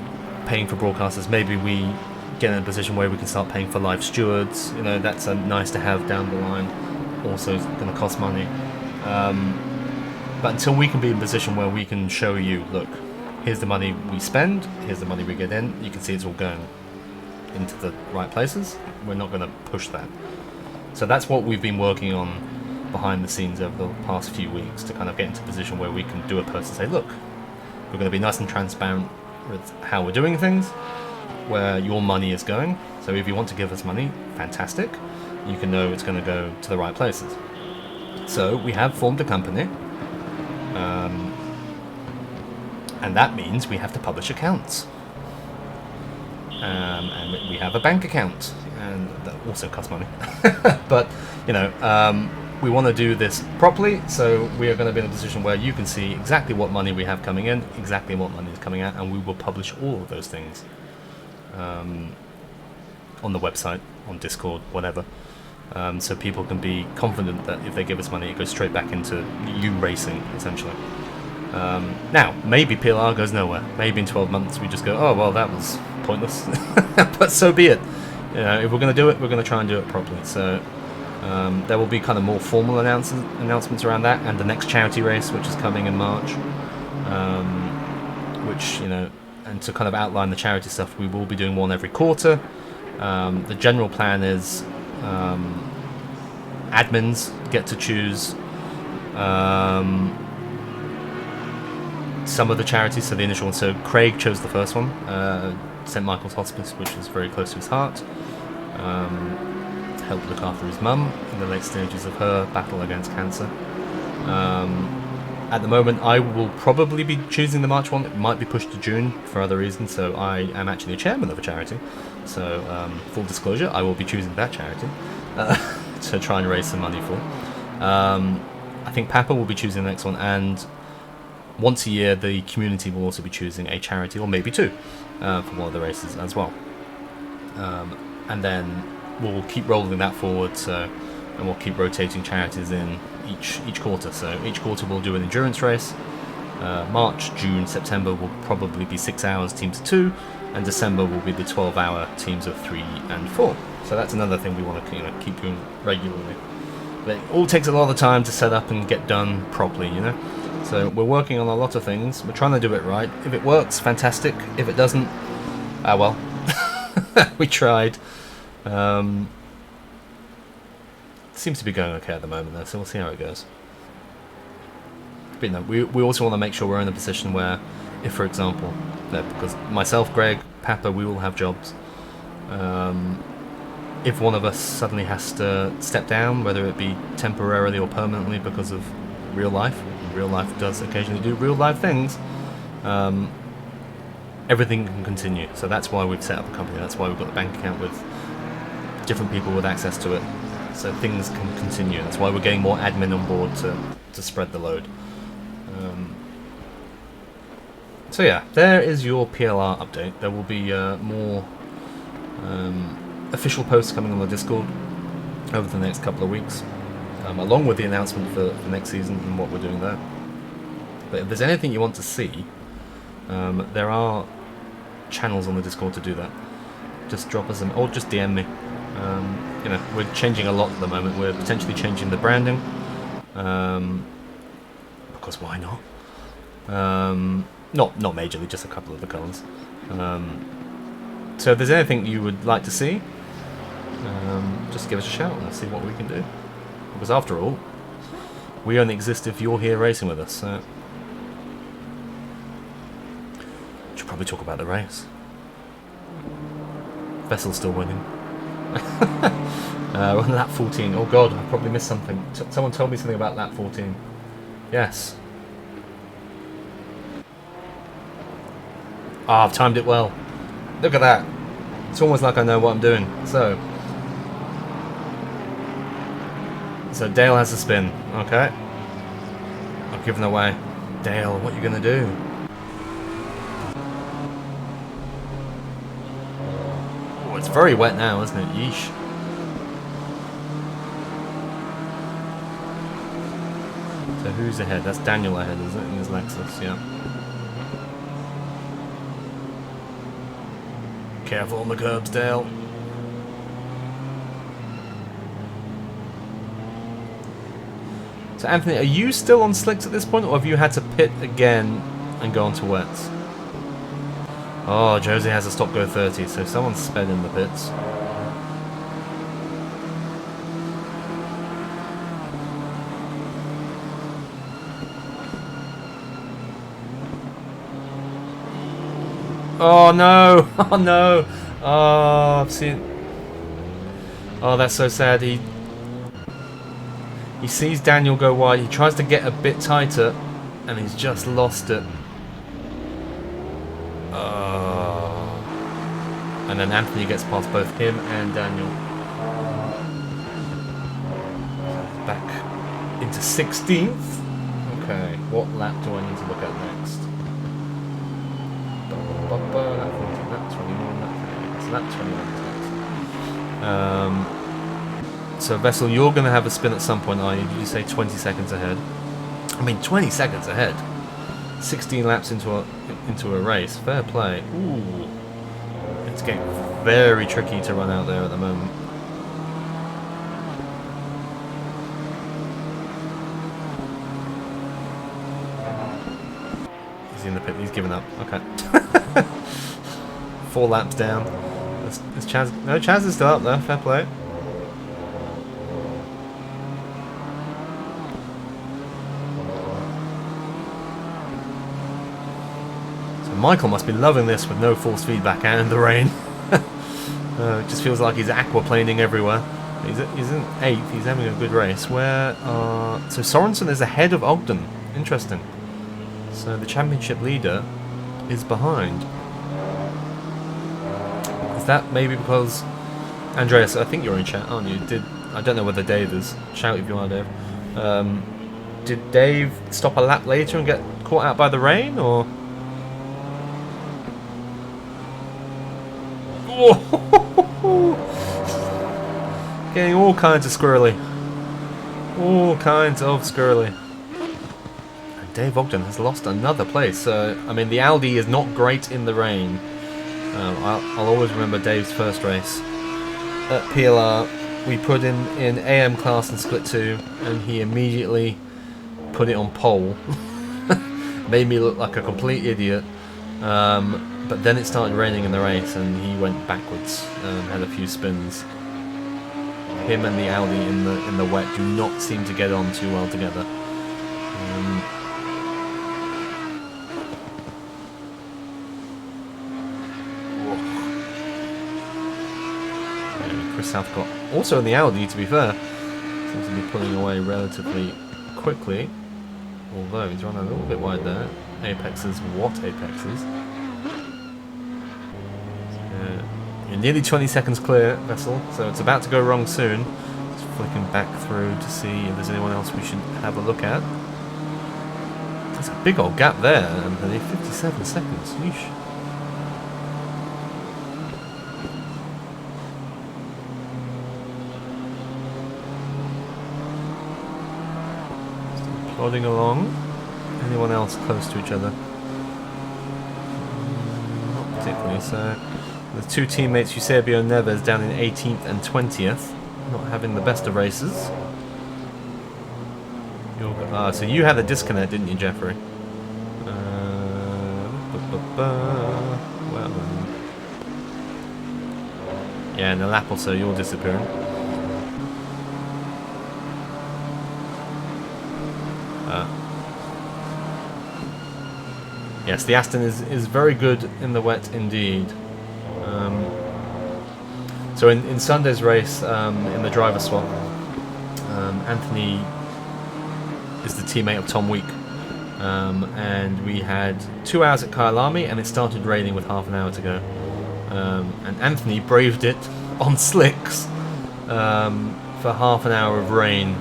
Paying for broadcasters. Maybe we get in a position where we can start paying for live stewards. That's a nice to have down the line. Also going to cost money. But until we can be in a position where we can show you, look, here's the money we spend, here's the money we get in, you can see it's all going into the right places, we're not going to push that. So that's what we've been working on behind the scenes over the past few weeks, to kind of get into a position where we can do a post and say, look, we're going to be nice and transparent with how we're doing things, where your money is going. So if you want to give us money, fantastic. you can know it's going to go to the right places. So we have formed a company, and that means we have to publish accounts, and we have a bank account, and that also costs money. But you know, we want to do this properly, so we are going to be in a position where you can see exactly what money we have coming in, exactly what money is coming out, and we will publish all of those things on the website, on Discord, whatever. So people can be confident that if they give us money, it goes straight back into you racing, essentially. Now, maybe PLR goes nowhere. Maybe in 12 months we just go, oh, well, that was pointless. But so be it. You know, if we're going to do it, we're going to try and do it properly. So there will be kind of more formal announcements around that, and the next charity race, which is coming in March, which, you know, and to kind of outline the charity stuff, we will be doing one every quarter. The general plan is admins get to choose some of the charities, so the initial one. So Craig chose the first one, St. Michael's Hospice, which is very close to his heart. Helped look after his mum in the late stages of her battle against cancer. At the moment, I will probably be choosing the March one. It might be pushed to June for other reasons, so I am actually a chairman of a charity. So, full disclosure, I will be choosing that charity to try and raise some money for. I think Papa will be choosing the next one, and once a year the community will also be choosing a charity, or maybe two, for one of the races as well. And then we'll keep rolling that forward, and we'll keep rotating charities in each quarter. So each quarter we'll do an endurance race. March, June, September will probably be 6 hours teams of 2, and December will be the 12-hour teams of 3 and 4. So that's another thing we want to, you know, keep doing regularly. But it all takes a lot of time to set up and get done properly, you know. So we're working on a lot of things. We're trying to do it right. If it works, fantastic. If it doesn't, well, we tried. Seems to be going okay at the moment, though, so we'll see how it goes. But you know, we also want to make sure we're in a position where, if, for example, because myself, Greg, Papa, we all have jobs. If one of us suddenly has to step down, whether it be temporarily or permanently because of real life does occasionally do real life things, everything can continue. So that's why we've set up a company. That's why we've got the bank account with different people with access to it, so things can continue. That's why we're getting more admin on board to spread the load. So yeah, there is your PLR update. There will be more official posts coming on the Discord over the next couple of weeks, along with the announcement for next season and what we're doing there. But if there's anything you want to see, there are channels on the Discord to do that. Just drop us or just DM me. You know, we're changing a lot at the moment. We're potentially changing the branding, because why not? Not majorly, just a couple of the colours. So if there's anything you would like to see, just give us a shout and we'll see what we can do. Because after all, we only exist if you're here racing with us. So should probably talk about the race. Vessel's still winning. We're on lap 14. Oh god, I probably missed something. Someone told me something about lap 14. Yes. Ah, I've timed it well. Look at that. It's almost like I know what I'm doing. So Dale has a spin. Okay. I've given away. Dale, what are you going to do? Oh, it's very wet now, isn't it? Yeesh. So who's ahead? That's Daniel ahead, isn't it? In his Lexus, yeah. Careful on the curbs, Dale. So Anthony, are you still on slicks at this point, or have you had to pit again and go on to wets? Oh, Josie has a stop-go 30, so someone's sped in the pits. Oh no! Oh no! Oh, I've seen... Oh, that's so sad. He sees Daniel go wide. He tries to get a bit tighter, and he's just lost it. And then Anthony gets past both him and Daniel. Back into 16th. Okay, what lap do I need to look at next? That 14, that 21, that 28. So that 21 is next. So Vessel, you're going to have a spin at some point, are you? Did you say 20 seconds ahead? I mean, 20 seconds ahead. 16 laps into a race. Fair play. Ooh. It's getting very tricky to run out there at the moment. He's in the pit. He's given up. Okay. 4 laps down. Is Chaz? No, Chaz is still up there. Fair play. Michael must be loving this with no force feedback and the rain. It just feels like he's aquaplaning everywhere. He's in 8th. He's having a good race. So Sorensen is ahead of Ogden. Interesting. So the championship leader is behind. Is that maybe because Andreas? I think you're in chat, aren't you? I don't know whether Dave is. Shout if you are, Dave. Did Dave stop a lap later and get caught out by the rain, or? Getting all kinds of squirrely. All kinds of squirrely. And Dave Ogden has lost another place. So, I mean, the Audi is not great in the rain. I'll always remember Dave's first race. At PLR, we put in AM class in split 2, and he immediately put it on pole. Made me look like a complete idiot. But then it started raining in the race, and he went backwards and had a few spins. Him and the Audi in the wet do not seem to get on too well together. Chris Southcott also in the Audi, to be fair, seems to be pulling away relatively quickly. Although he's run a little bit wide there. Apexes, what apexes? You're nearly 20 seconds clear, Vessel, so it's about to go wrong soon. Just flicking back through to see if there's anyone else we should have a look at. There's a big old gap there, Anthony. 57 seconds. Yeesh. Still plodding along. Anyone else close to each other? Not particularly, so... The 2 teammates, Eusebio and Neves, down in 18th and 20th. Not having the best of races. So you had a disconnect, didn't you, Jeffrey? Well, yeah, in a lap or so, you're disappearing. Yes, the Aston is very good in the wet indeed. So in Sunday's race, in the driver swap, Anthony is the teammate of Tom Week, and we had 2 hours at Kyalami, and it started raining with half an hour to go. And Anthony braved it on slicks for half an hour of rain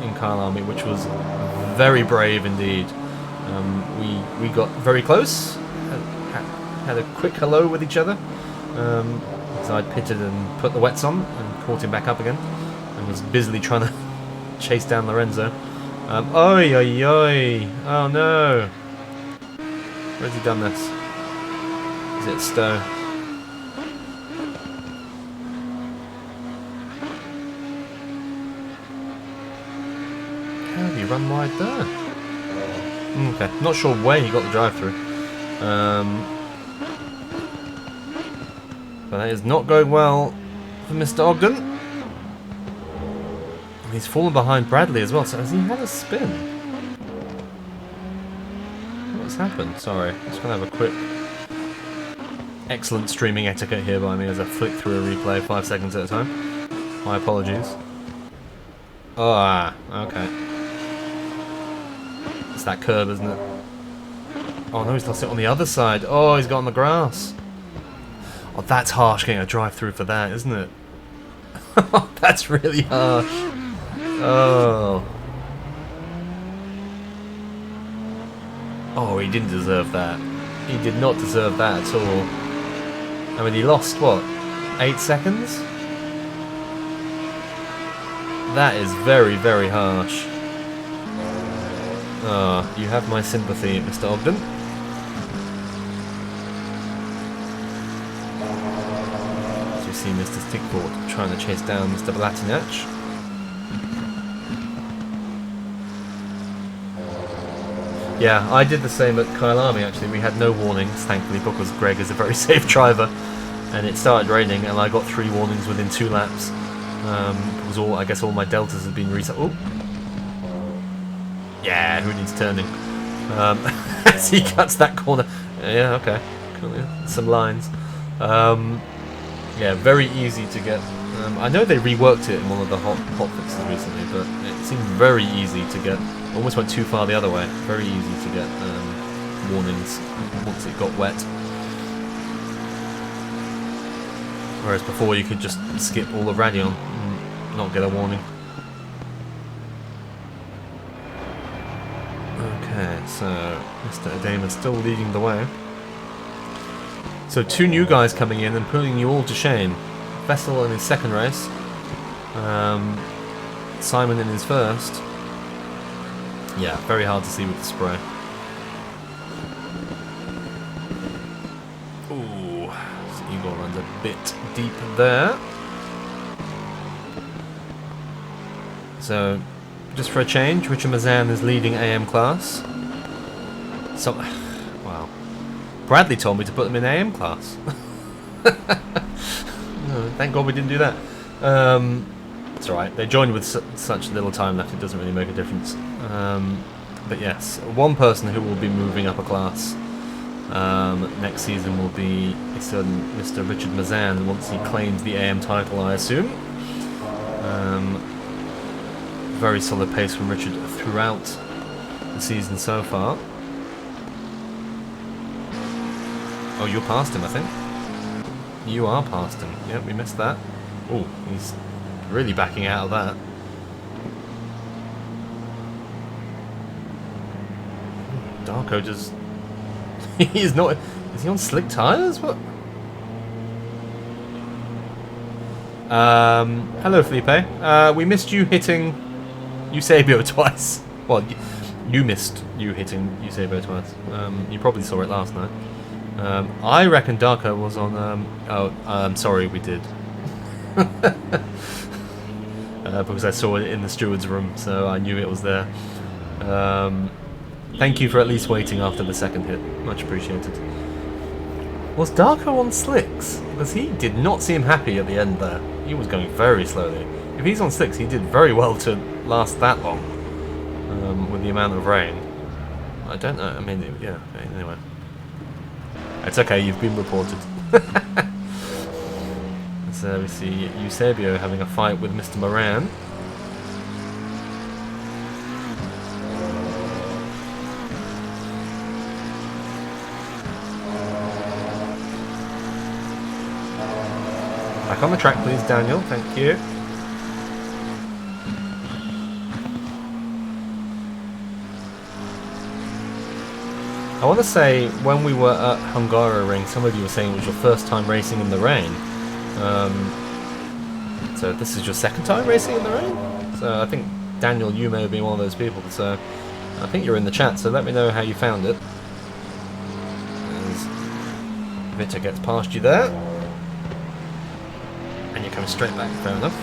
in Kyalami, which was very brave indeed. We got very close, had a quick hello with each other. So I'd pitted and put the wets on and caught him back up again, and was busily trying to chase down Lorenzo. Oi, oi, oi! Oh no! Where's he done this? Is it Stowe? How did he run wide there? Okay, not sure where he got the drive-through. But that is not going well for Mr. Ogden. And he's fallen behind Bradley as well, so has he had a spin? What's happened? Sorry, I'm just going to have a quick... Excellent streaming etiquette here by me as I flick through a replay 5 seconds at a time. My apologies. Ah, okay. It's that curb, isn't it? Oh no, he's lost it on the other side. Oh, he's got on the grass. Oh, that's harsh getting a drive through for that, isn't it? That's really harsh. Oh. Oh, he didn't deserve that. He did not deserve that at all. I mean, he lost, what, 8 seconds? That is very, very harsh. Ah, you have my sympathy, Mr. Ogden. As you see Mr. Stickport trying to chase down Mr. Blatinach. Yeah, I did the same at Kyalami actually. We had no warnings, thankfully, because Greg is a very safe driver. And it started raining, and I got 3 warnings within 2 laps. Because I guess all my deltas had been reset. Oh, yeah, who needs turning? As he cuts that corner. Yeah, okay, cool, yeah. Some lines. Yeah, very easy to get. I know they reworked it in one of the hot fixes recently, but it seemed very easy to get. Almost went too far the other way. Very easy to get warnings once it got wet. Whereas before you could just skip all of Radion and not get a warning. Okay, so Mr. Adama still leading the way. So 2 new guys coming in and putting you all to shame. Vessel in his second race. Simon in his first. Yeah, very hard to see with the spray. Ooh, so Eagle runs a bit deep there. So, just for a change, Richard Mazan is leading AM class. So, wow. Bradley told me to put them in AM class. No, thank God we didn't do that. It's alright, they joined with such little time left, it doesn't really make a difference. But yes, one person who will be moving up a class next season will be Mr. Richard Mazan once he claims the AM title, I assume. Very solid pace from Richard throughout the season so far. Oh, you're past him, I think. You are past him. Yep, we missed that. Oh, he's really backing out of that. Darko just... He's not... Is he on slick tyres? What? Hello, Felipe. We missed you hitting Eusebio twice. Well, you missed you hitting Eusebio twice. You probably saw it last night. I reckon Darko was on... I'm sorry, we did. Because I saw it in the steward's room, so I knew it was there. Thank you for at least waiting after the second hit. Much appreciated. Was Darko on slicks? Because he did not seem happy at the end there. He was going very slowly. If he's on slicks, he did very well to last that long. With the amount of rain. I don't know. I mean, yeah. Anyway. It's okay, you've been reported. So we see Eusebio having a fight with Mr. Moran. Back on the track, please, Daniel. Thank you. I want to say, when we were at Hungaroring, some of you were saying it was your first time racing in the rain. So this is your second time racing in the rain? So I think, Daniel, you may have been one of those people, so I think you're in the chat, so let me know how you found it. As Vita gets past you there. And you're coming straight back, fair enough.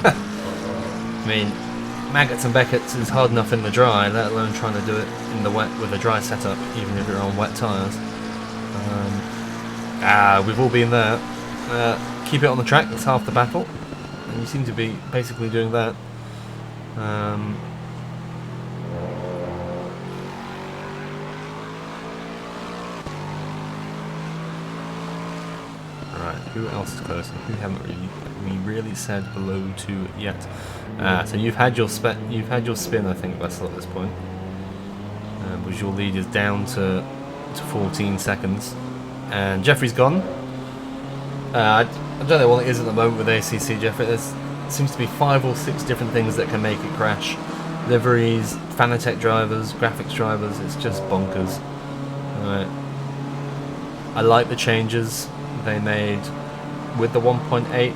I mean, Maggots and Beckett's is hard enough in the dry, let alone trying to do it in the wet with a dry setup, even if you're on wet tyres. We've all been there. Keep it on the track, that's half the battle. And you seem to be basically doing that. Right, Right, who else is close? Who haven't we really said hello to yet? So you've had your spin, I think, Vessel, at this point. Because your lead is down to 14 seconds. And Jeffrey's gone. I don't know what it is at the moment with ACC, Jeffrey. There seems to be 5 or 6 different things that can make it crash. Liveries, Fanatec drivers, graphics drivers, it's just bonkers. Right. I like the changes they made with the 1.8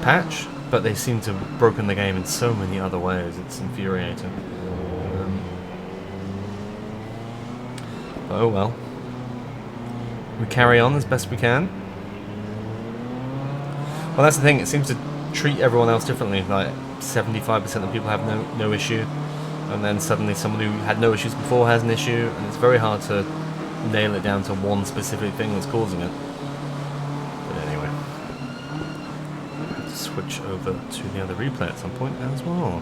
patch, but they seem to have broken the game in so many other ways. It's infuriating. Oh well. We carry on as best we can. Well, that's the thing, it seems to treat everyone else differently. Like 75% of people have no issue, and then suddenly someone who had no issues before has an issue, and it's very hard to nail it down to one specific thing that's causing it. But anyway, I have to switch over to the other replay at some point as well.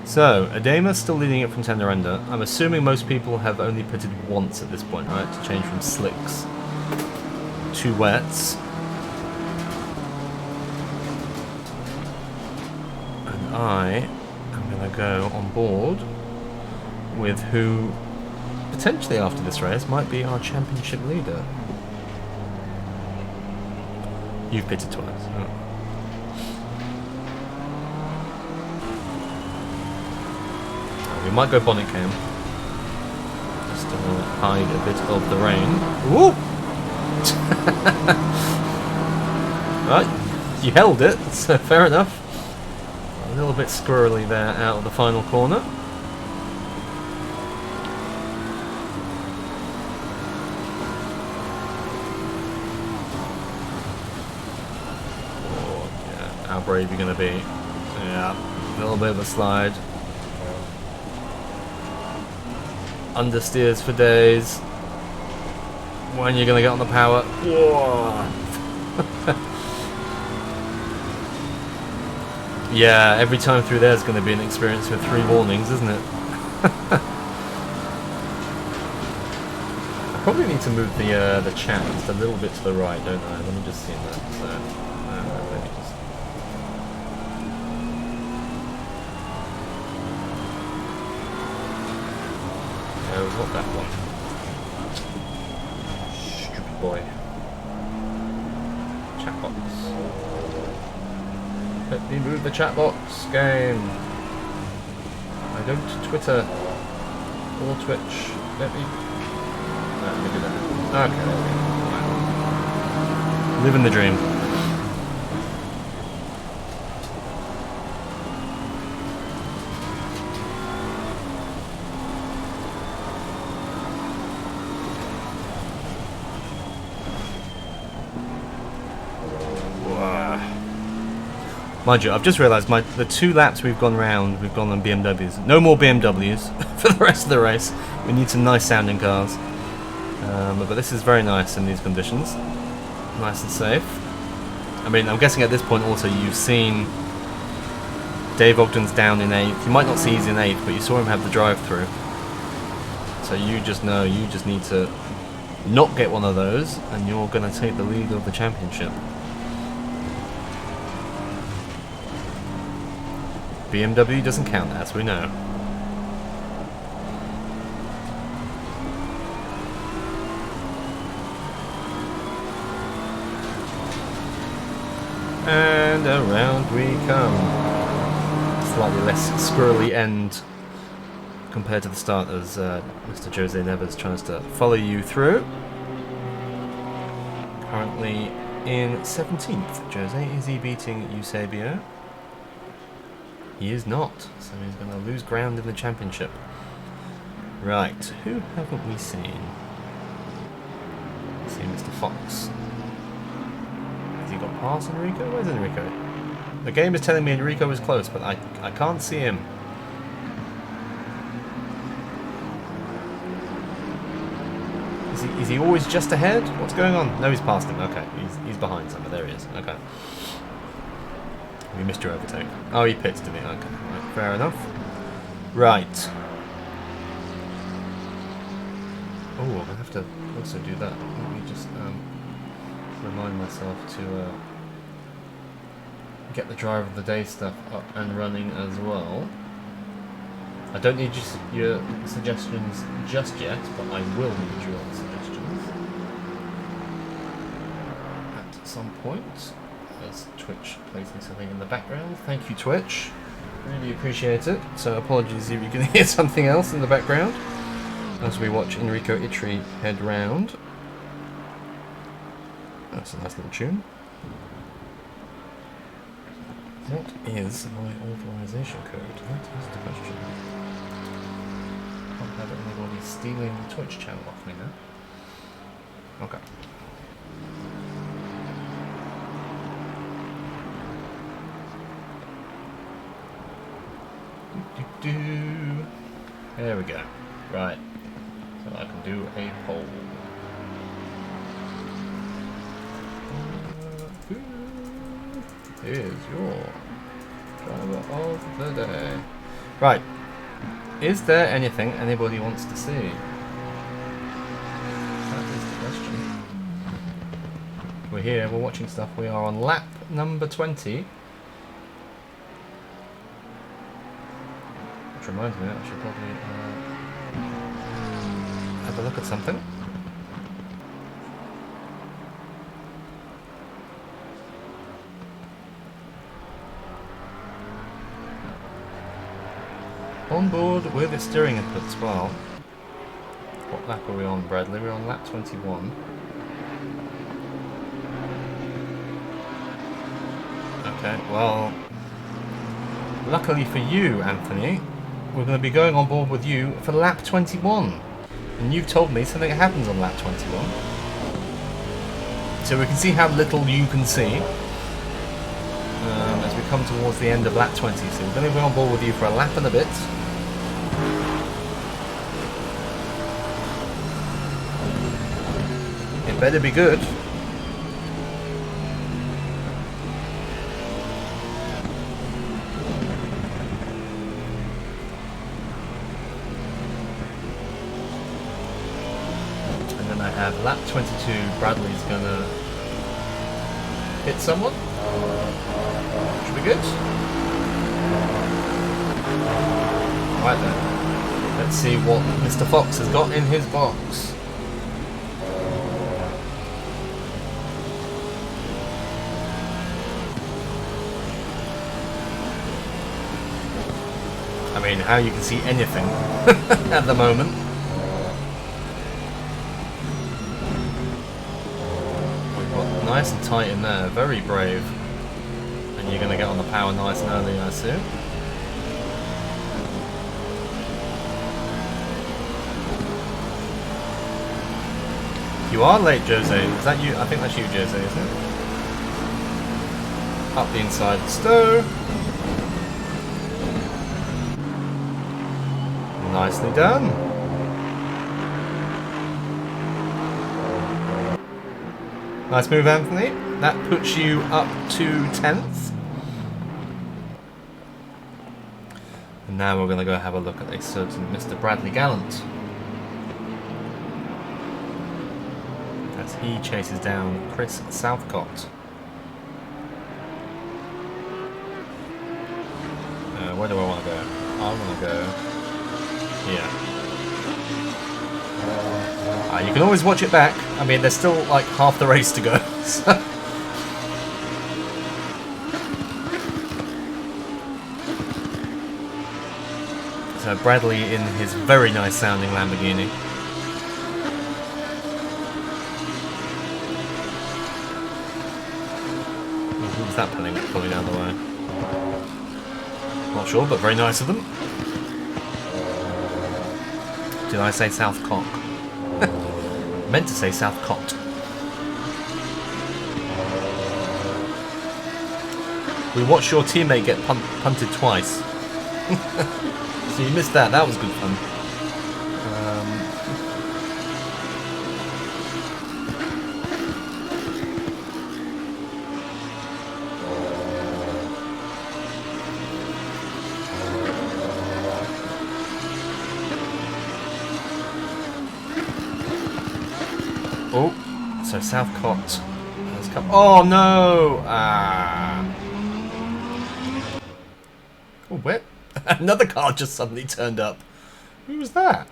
So, Adema still leading it from Tenderenda. I'm assuming most people have only pitted once at this point, right? To change from slicks to wets. And I am going to go on board with who, potentially after this race, might be our championship leader. You've pitted twice. Oh. We might go bonnet cam, just to hide a bit of the rain. Woo! Right, you held it, so fair enough. A little bit squirrely there out of the final corner. Oh, yeah, how brave are you going to be? Yeah, a little bit of a slide. Understeers for days. When you're gonna get on the power. Yeah, every time through there is going to be an experience with 3 warnings, isn't it? I probably need to move the chat just a little bit to the right, don't I? Let me just see that. So, let me just. What that one? Stupid boy. Chat box. Let me move the chat box, game. I don't Twitter or Twitch. Let me do that. Okay, there we go. Living the dream. Mind you, I've just realised the 2 laps we've gone round, we've gone on BMWs. No more BMWs for the rest of the race. We need some nice sounding cars. But this is very nice in these conditions. Nice and safe. I mean, I'm guessing at this point also you've seen Dave Ogden's down in 8th. You might not see he's in 8th, but you saw him have the drive-through. So you just know you just need to not get one of those, and you're going to take the lead of the championship. BMW doesn't count, as we know. And around we come. Slightly less squirrely end compared to the start as Mr. Jose Neves tries to follow you through. Currently in 17th. Jose, is he beating Eusebio? He is not, so he's going to lose ground in the championship. Right, who haven't we seen? Let's see Mr. Fox. Has he got past Enrico? Where's Enrico? The game is telling me Enrico is close, but I can't see him. Is he always just ahead? What's going on? No, he's past him. Okay, he's behind somewhere. There he is. Okay. We missed your overtake. Oh, he pits to me. Okay, right, fair enough. Right. Oh, I have to also do that. Let me just remind myself to get the driver of the day stuff up and running as well. I don't need your suggestions just yet, but I will need your suggestions at some point. As Twitch plays me something in the background. Thank you, Twitch. Really appreciate it. So apologies if you can hear something else in the background as we watch Enrico Itri head round. That's a nice little tune. What is my authorization code? That is the question. Can't have anybody stealing the Twitch channel off me now. Okay. There we go. Right. So I can do a poll. Who is your driver of the day? Right. Is there anything anybody wants to see? That is the question. We're here, we're watching stuff. We are on lap number 20. Which reminds me, I should probably have a look at something. On board with its steering inputs. Well, what lap are we on, Bradley? We're on lap 21. Okay, well, luckily for you, Anthony, we're going to be going on board with you for lap 21. And you've told me something happens on lap 21. So we can see how little you can see as we come towards the end of lap 20. So we're going to be on board with you for a lap and a bit. It better be good. Lap 22, Bradley's gonna hit someone. Should be good. Right then, let's see what Mr. Fox has got in his box. I mean, how you can see anything at the moment. Nice and tight in there, very brave. And you're going to get on the power nice and early, I assume. You are late, Jose. Is that you? I think that's you, Jose, isn't it? Up the inside of the stove. Nicely done. Nice move, Anthony. That puts you up to 10th. And now we're going to go have a look at a certain Mr. Bradley Gallant. As he chases down Chris Southcott. Where do I want to go? I want to go here. You can always watch it back. I mean, there's still like half the race to go. So Bradley in his very nice sounding Lamborghini. Who was that pulling out of the way? Not sure, but very nice of them. Did I say Southcock? Meant to say Southcott. We watched your teammate get punted twice. So you missed that. That was good fun. Oh, so Southcott Oh no! Ah. Oh, where? Another car just suddenly turned up. Who was that?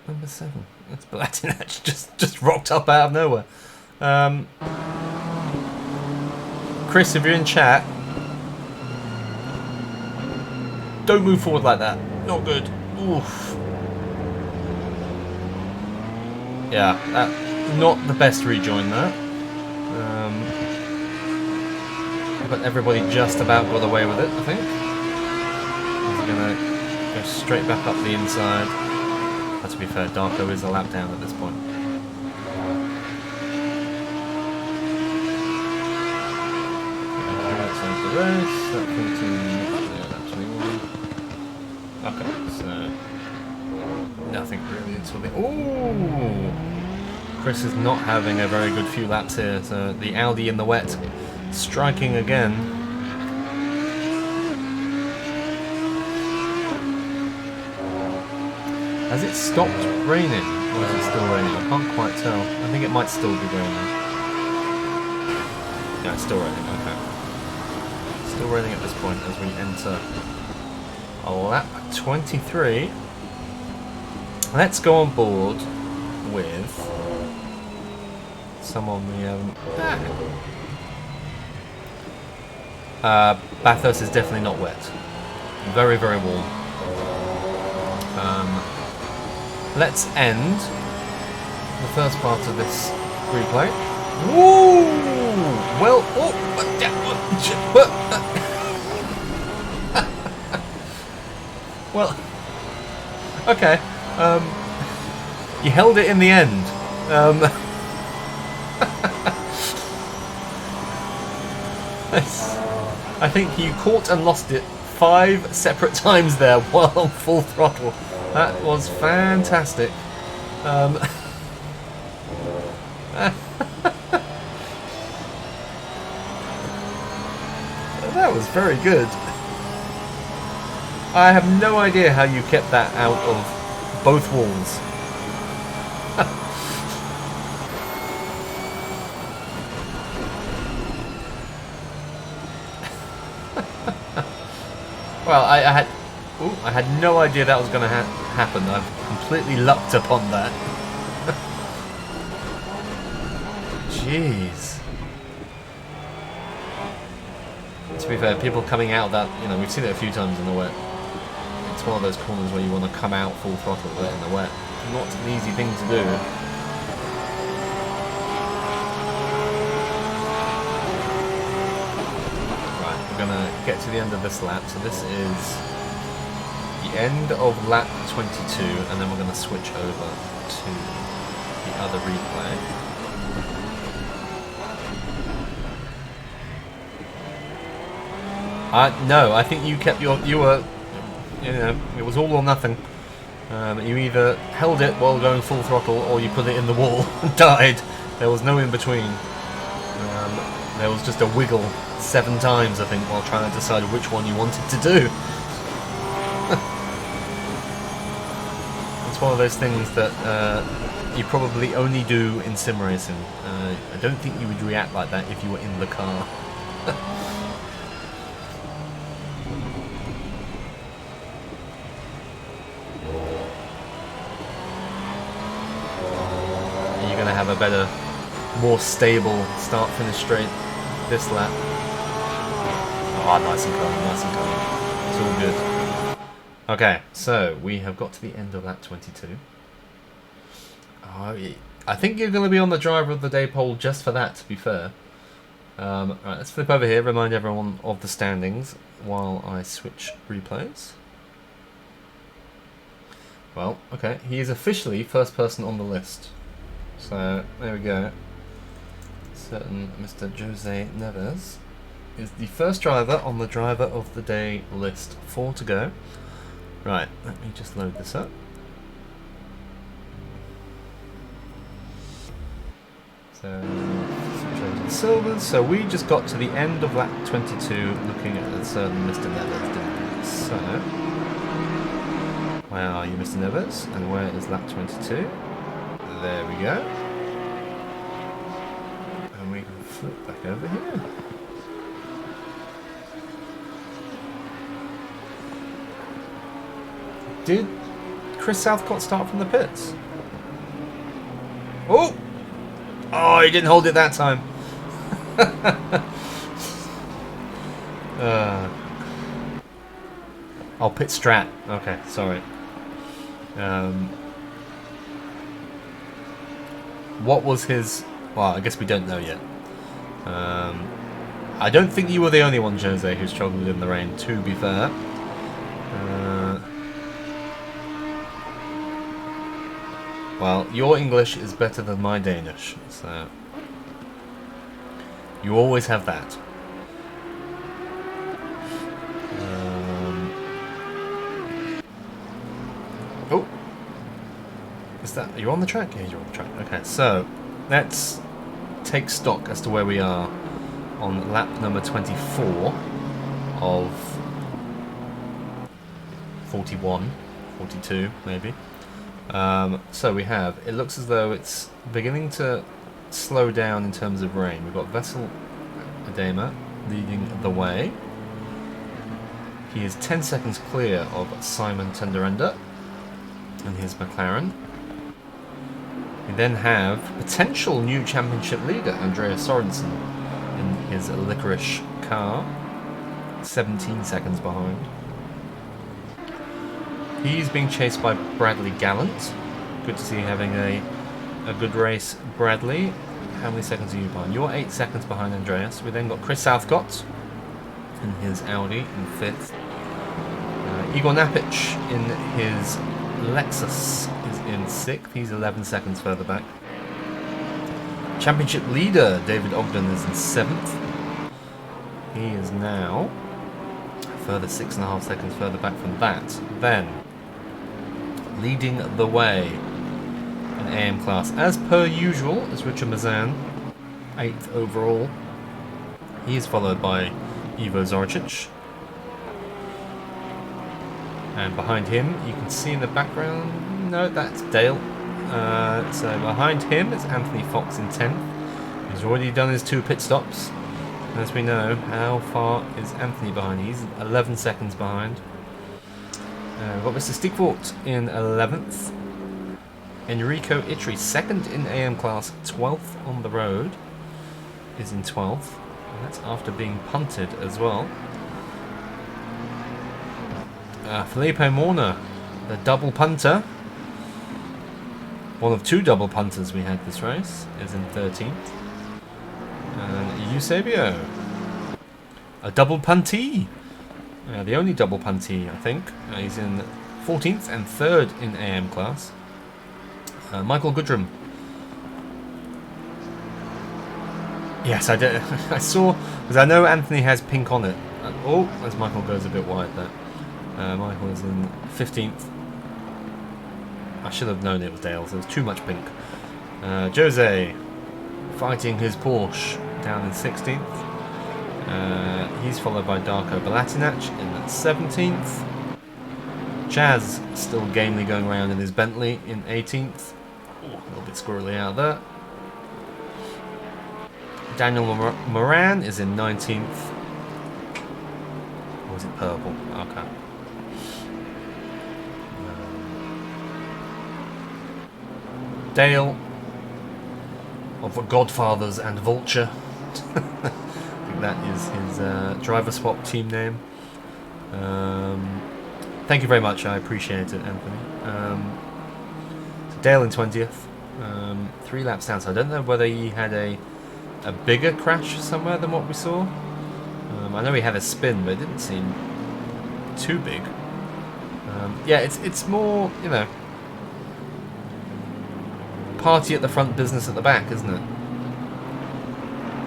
Number 7. That's Latin actually just rocked up out of nowhere. Chris, if you're in chat, don't move forward like that. Not good. Oof. Yeah, not the best rejoin there. But everybody just about got away with it, I think. He's gonna go straight back up the inside. But to be fair, Darko is a lap down at this point. The race, that 14, okay, so nothing really until the... Ooh! Chris is not having a very good few laps here, so the Audi in the wet striking again. Has it stopped raining? Or is it still raining? I can't quite tell. I think it might still be raining. Yeah, it's still raining, okay. Still raining at this point as we enter lap 23. Let's go on board with someone we haven't... Bathurst is definitely not wet. Very, very warm. Let's end the first part of this replay. Woo! Well, well, okay. You held it in the end. I think you caught and lost it 5 separate times there while on full throttle. That was fantastic. That was very good. I have no idea how you kept that out of both walls. Well, I had no idea that was going to happen. I've completely lucked upon that. Jeez. To be fair, people coming out that, you know, we've seen it a few times in the wet. It's one of those corners where you want to come out full throttle in the wet. Not an easy thing to do. Right, we're going to get to the end of this lap. So this is the end of lap 22, and then we're going to switch over to the other replay. No, I think you kept you were, you know, it was all or nothing. You either held it while going full throttle, or you put it in the wall and died. There was no in between. There was just a wiggle 7 times, I think, while trying to decide which one you wanted to do. It's one of those things that you probably only do in sim racing. I don't think you would react like that if you were in the car. You're going to have a better, more stable start-finish straight this lap. Oh, nice and calm, nice and calm. It's all good. Okay, so we have got to the end of lap 22. Oh, I think you're going to be on the driver of the day poll just for that, to be fair. Right, let's flip over here, remind everyone of the standings while I switch replays. Well, okay, he is officially first person on the list. So, there we go. Certain Mr. Jose Neves is the first driver on the driver of the day list. 4 to go. Right, let me just load this up. So, switch over to the silvers. So we just got to the end of lap 22 looking at a certain Mr. Neves. So, Where are you, Mr. Neves? And where is lap 22? There we go. And we can flip back over here. Did Chris Southcott start from the pits? Oh! Oh, he didn't hold it that time. Oh, pit strat. Okay, sorry. What was his... Well, I guess we don't know yet. I don't think you were the only one, Jose, who struggled in the rain, to be fair. Well, your English is better than my Danish, so... You always have that. Oh! Is that... Are you on the track? Yeah, you're on the track. Okay, so... Let's take stock as to where we are on lap number 24 of 41, 42 maybe. So we have, it looks as though it's beginning to slow down in terms of rain. We've got Vessel Adema leading the way. He is 10 seconds clear of Simon Tenderender and his McLaren. We then have potential new championship leader Andrea Sorensen in his licorice car, 17 seconds behind. He's being chased by Bradley Gallant. Good to see you having a good race, Bradley. How many seconds are you behind? You're 8 seconds behind Andreas. We then got Chris Southcott in his Audi in 5th. Igor Napic in his Lexus is in 6th. He's 11 seconds further back. Championship leader David Ogden is in 7th. He is now a further 6.5 seconds further back from that. Then, leading the way in AM class, as per usual, is Richard Mazan, 8th overall. He is followed by Ivo Zoricic. And behind him, you can see in the background, no, that's Dale. So behind him is Anthony Fox in 10th. He's already done his 2 pit stops. And as we know, how far is Anthony behind? He's 11 seconds behind. We've got Mr. Stigfort in 11th. Enrico Itri, 2nd in AM class, 12th on the road, is in 12th. And that's after being punted as well. Felipe Morna, the double punter, one of 2 double punters we had this race, is in 13th. And Eusebio, a double puntee, the only double puntee I think. He's in 14th and 3rd in AM class. Michael Goodrum. Yes, I did. I saw, because I know Anthony has pink on it. Oh, as Michael goes a bit wide there. Michael is in 15th. I should have known it was Dale, so there's too much pink. Jose fighting his Porsche down in 16th. He's followed by Darko Balatinac in 17th. Chaz still gamely going around in his Bentley in 18th. Ooh, a little bit squirrely out there. Daniel Moran is in 19th. Or is it purple? Okay. Dale of Godfathers and Vulture. I think that is his driver swap team name. Thank you very much, I appreciate it, Anthony. So Dale in 20th, 3 laps down, so I don't know whether he had a bigger crash somewhere than what we saw. I know he had a spin, but it didn't seem too big. Yeah, it's more, you know, party at the front, business at the back, isn't it?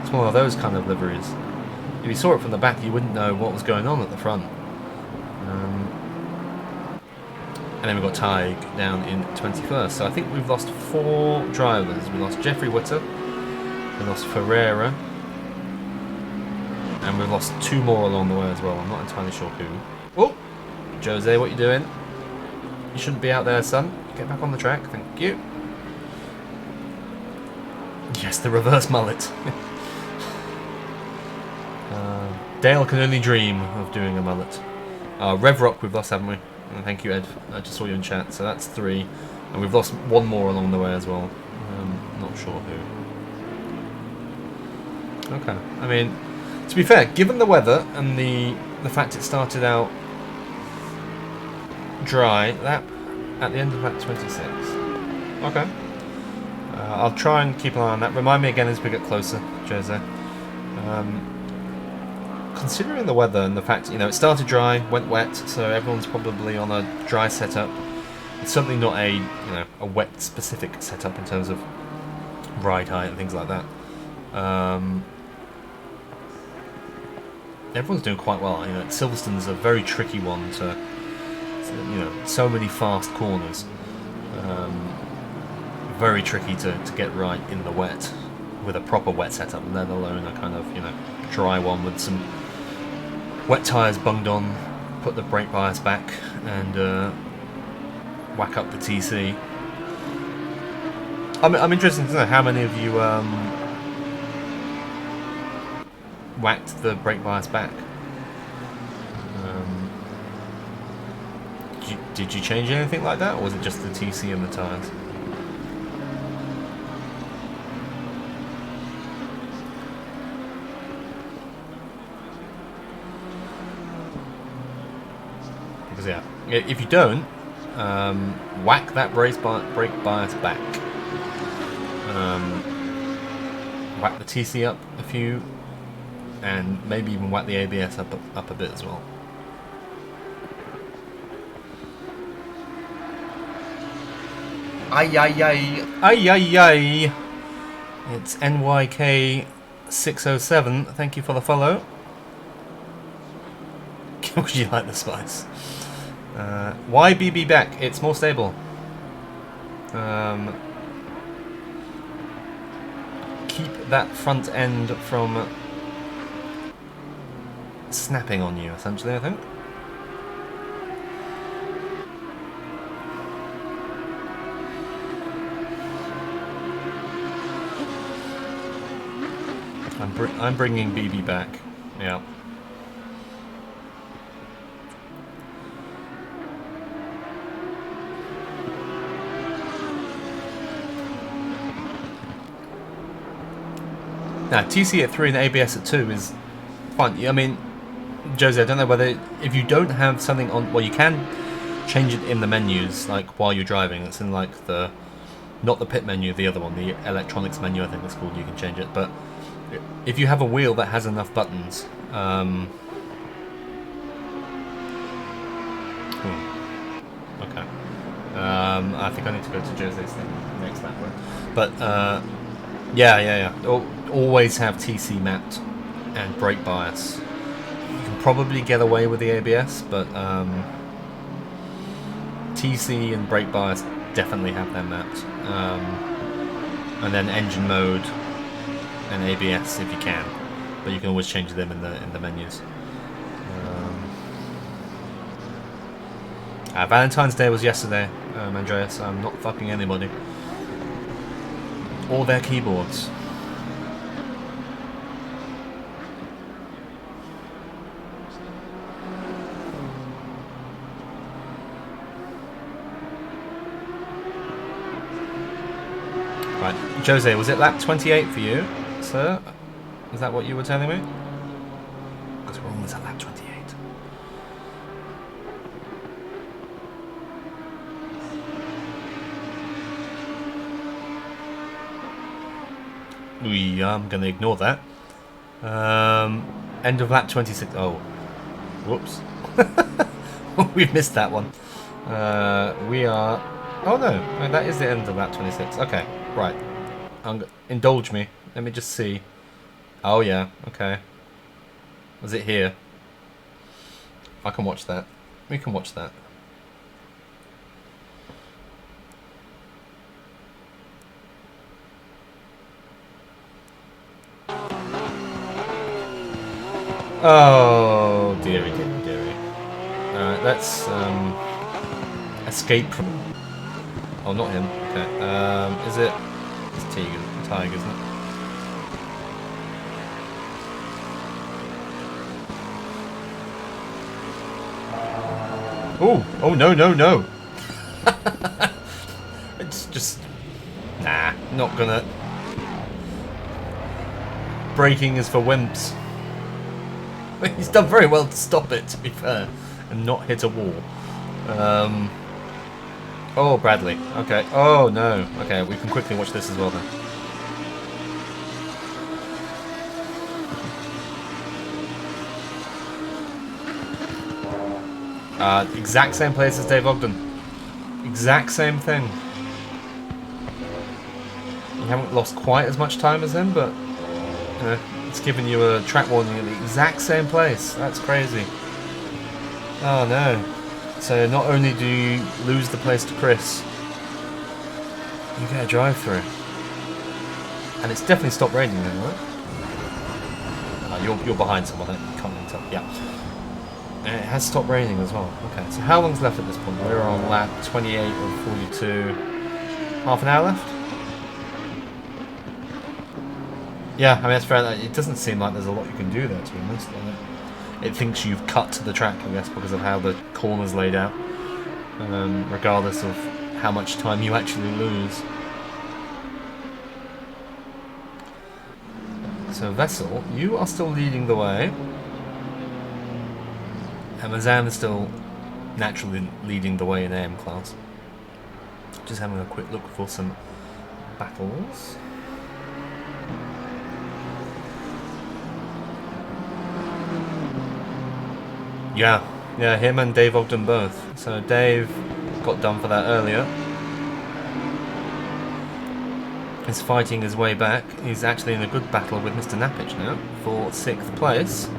It's one of those kind of liveries. If you saw it from the back, you wouldn't know what was going on at the front. And then we've got Tig down in 21st. So I think we've lost 4 drivers. We lost Jeffrey Witter, we lost Ferreira, and we've lost 2 more along the way as well. I'm not entirely sure who. Oh, Jose, what you doing? You shouldn't be out there, son. Get back on the track. Thank you. Yes, the reverse mullet. Dale can only dream of doing a mullet. Rev Rock we've lost, haven't we? Thank you, Ed. I just saw you in chat. So that's 3. And we've lost one more along the way as well. Not sure who. Okay. I mean, to be fair, given the weather and the fact it started out dry, that at the end of lap 26. Okay. I'll try and keep an eye on that. Remind me again as we get closer, Jose. Considering the weather and the fact, it started dry, went wet, so everyone's probably on a dry setup. It's certainly not a wet specific setup in terms of ride height and things like that. Everyone's doing quite well. Silverstone's a very tricky one to, so many fast corners. Very tricky to get right in the wet with a proper wet setup, let alone a kind of dry one with some wet tyres bunged on, put the brake bias back and whack up the TC. I'm interested to know how many of you whacked the brake bias back. Did you change anything like that, or was it just the TC and the tyres? Because yeah, if you don't, whack that brake bias back. Whack the TC up a few, and maybe even whack the ABS up a bit as well. Ay ay ay ay ay ay. It's NYK607. Thank you for the follow. Would you like the spice? Why BB back? It's more stable. Keep that front end from snapping on you, essentially, I think. I'm bringing BB back. Yeah. Now, TC at 3 and ABS at 2 is fine. I mean, Jose, I don't know whether, if you don't have something on, well, you can change it in the menus, like while you're driving. It's in like the, not the pit menu, the other one, the electronics menu, I think it's called. You can change it, but if you have a wheel that has enough buttons, okay. I think I need to go to Jose's thing next that way. But yeah. Always have TC mapped and brake bias. You can probably get away with the ABS, but TC and brake bias definitely have them mapped. And then engine mode and ABS if you can, but you can always change them in the menus. Valentine's Day was yesterday, Andreas. I'm not fucking anybody or their keyboards. Right, Jose, was it lap 28 for you, sir? Is that what you were telling me? Because we're almost at lap 28. I'm going to ignore that. End of lap 26. Oh, whoops. We've missed that one. We are... Oh no, that is the end of lap 26. Okay, right. Indulge me. Let me just see. Oh yeah, okay. Was it here? I can watch that. We can watch that. Oh, dearie. Alright, let's escape from... Oh, not him. Okay. Is it... It's Tig, isn't it? Oh, no, no, no. It's just... Nah, not gonna... Braking is for wimps. He's done very well to stop it, to be fair, and not hit a wall. Oh, Bradley. Okay. Oh, no. Okay, we can quickly watch this as well then. Exact same place as Dave Ogden. Exact same thing. You haven't lost quite as much time as him, but you know, it's giving you a track warning at the exact same place. That's crazy. Oh no. So not only do you lose the place to Chris, you get a drive-through. And it's definitely stopped raining then, right? You're behind someone, I can't really tell. Yeah. And it has stopped raining as well. Okay, so how long's left at this point? We're on lap 28 of 42. Half an hour left? Yeah, I mean, that's fair. It doesn't seem like there's a lot you can do there, to be honest. It thinks you've cut to the track, I guess, because of how the corner's laid out. Regardless of how much time you actually lose. So, Vessel, you are still leading the way. And Mazam is still naturally leading the way in AM class. Just having a quick look for some battles. Yeah, him and Dave Ogden both. So Dave got done for that earlier. He's fighting his way back. He's actually in a good battle with Mr. Napic now for 6th place.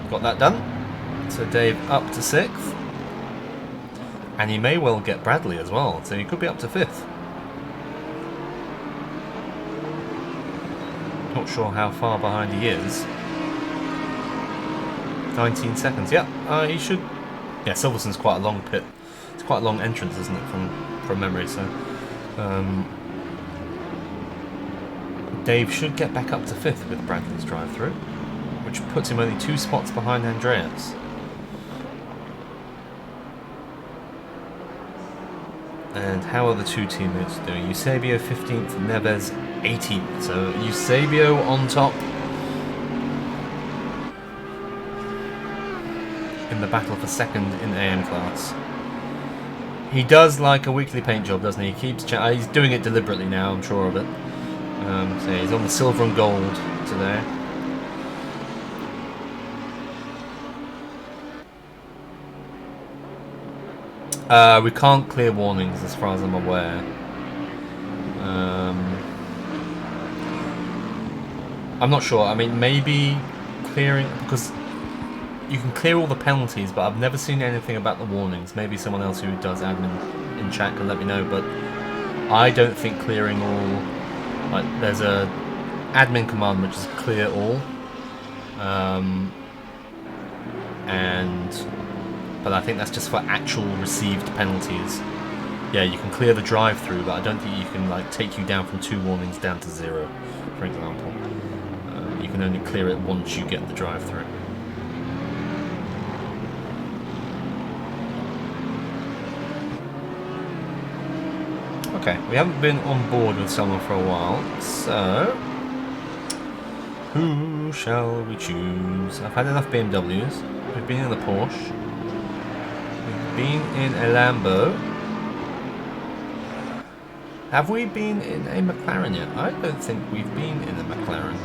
Got that done. So Dave up to 6th. And he may well get Bradley as well. So he could be up to 5th. Not sure how far behind he is. 19 seconds. Yeah, he should... Yeah, Silverstone's quite a long pit. It's quite a long entrance, isn't it, from memory, so... Dave should get back up to 5th with Bradley's drive-through, which puts him only 2 spots behind Andreas. And how are the two teammates doing? Eusebio 15th, Neves 18th. So Eusebio on top in the battle for 2nd in AM class. He does like a weekly paint job, doesn't he? He keeps he's doing it deliberately now, I'm sure of it. So he's on the silver and gold today. We can't clear warnings as far as I'm aware. I'm not sure. I mean, maybe clearing... Because you can clear all the penalties, but I've never seen anything about the warnings. Maybe someone else who does admin in chat can let me know, but I don't think clearing all... Like, there's a admin command which is clear all. But I think that's just for actual received penalties. Yeah, you can clear the drive-through, but I don't think you can like take you down from 2 warnings down to 0, for example. You can only clear it once you get the drive-through. Okay, we haven't been on board with someone for a while, so... Who shall we choose? I've had enough BMWs. We've been in the Porsche. Been in a Lambo. Have we been in a McLaren yet? I don't think we've been in a McLaren.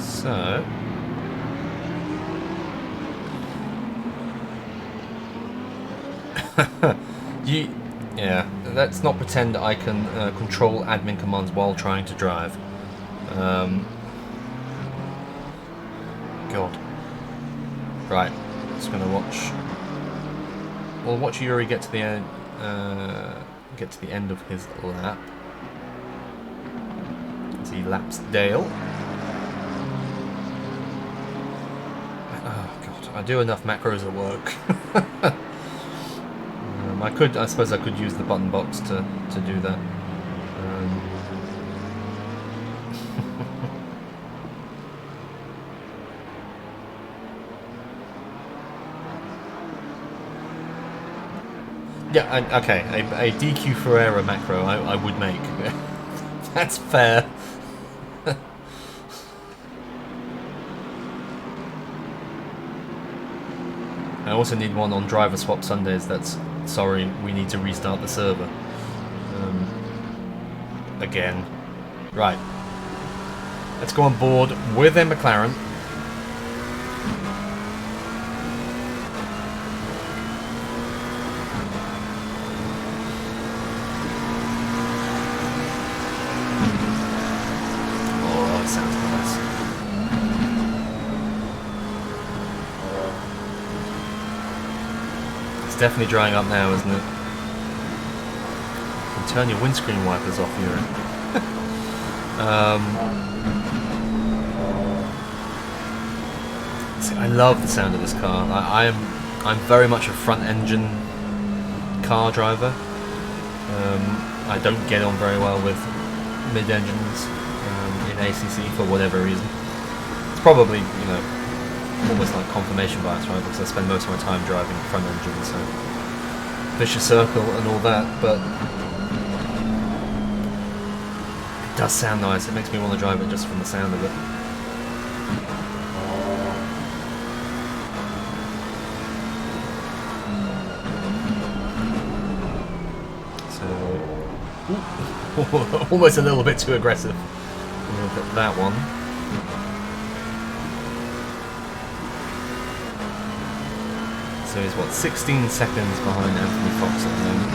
So... Yeah, let's not pretend that I can control admin commands while trying to drive. God. Right, just gonna watch... We'll watch Yuri get to the end. Get to the end of his lap as he laps Dale. Oh God! I do enough macros at work. I suppose I could use the button box to do that. Yeah, okay, a DQ for error macro I would make. That's fair. I also need one on driver swap Sundays that's, sorry, we need to restart the server. Again. Right. Let's go on board with a McLaren. It's definitely drying up now, isn't it? You can turn your windscreen wipers off here. See, I love the sound of this car. I'm very much a front engine car driver. I don't get on very well with mid engines in ACC for whatever reason. It's probably, you know, almost like confirmation bias, right? Because I spend most of my time driving front engine, so vicious circle and all that, but it does sound nice. It makes me want to drive it just from the sound of it. So, almost a little bit too aggressive. Look at that one. So he's what, 16 seconds behind Anthony Fox at the moment.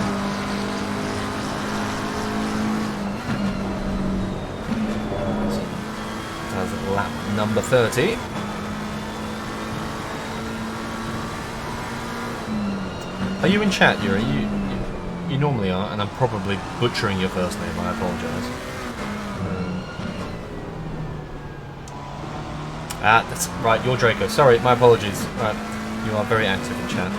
So that's lap number 30. Are you in chat, Yuri? You normally are, and I'm probably butchering your first name, I apologise. That's right, you're Draco. Sorry, my apologies. Right. You are very active in chat.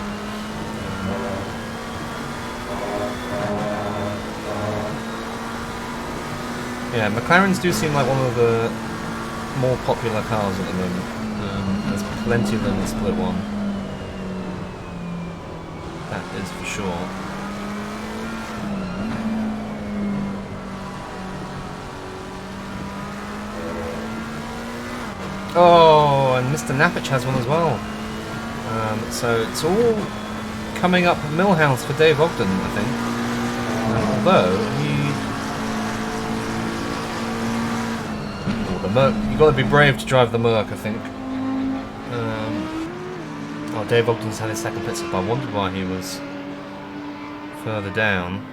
Yeah, McLarens do seem like one of the more popular cars at the moment. There's plenty of them in Split 1. That is for sure. Oh, and Mr. Napich has one as well. So it's all coming up Millhouse for Dave Ogden, I think. Although the Merc, you got to be brave to drive the Merc, I think. Oh, Dave Ogden's had his second pit stop. I wondered why he was further down.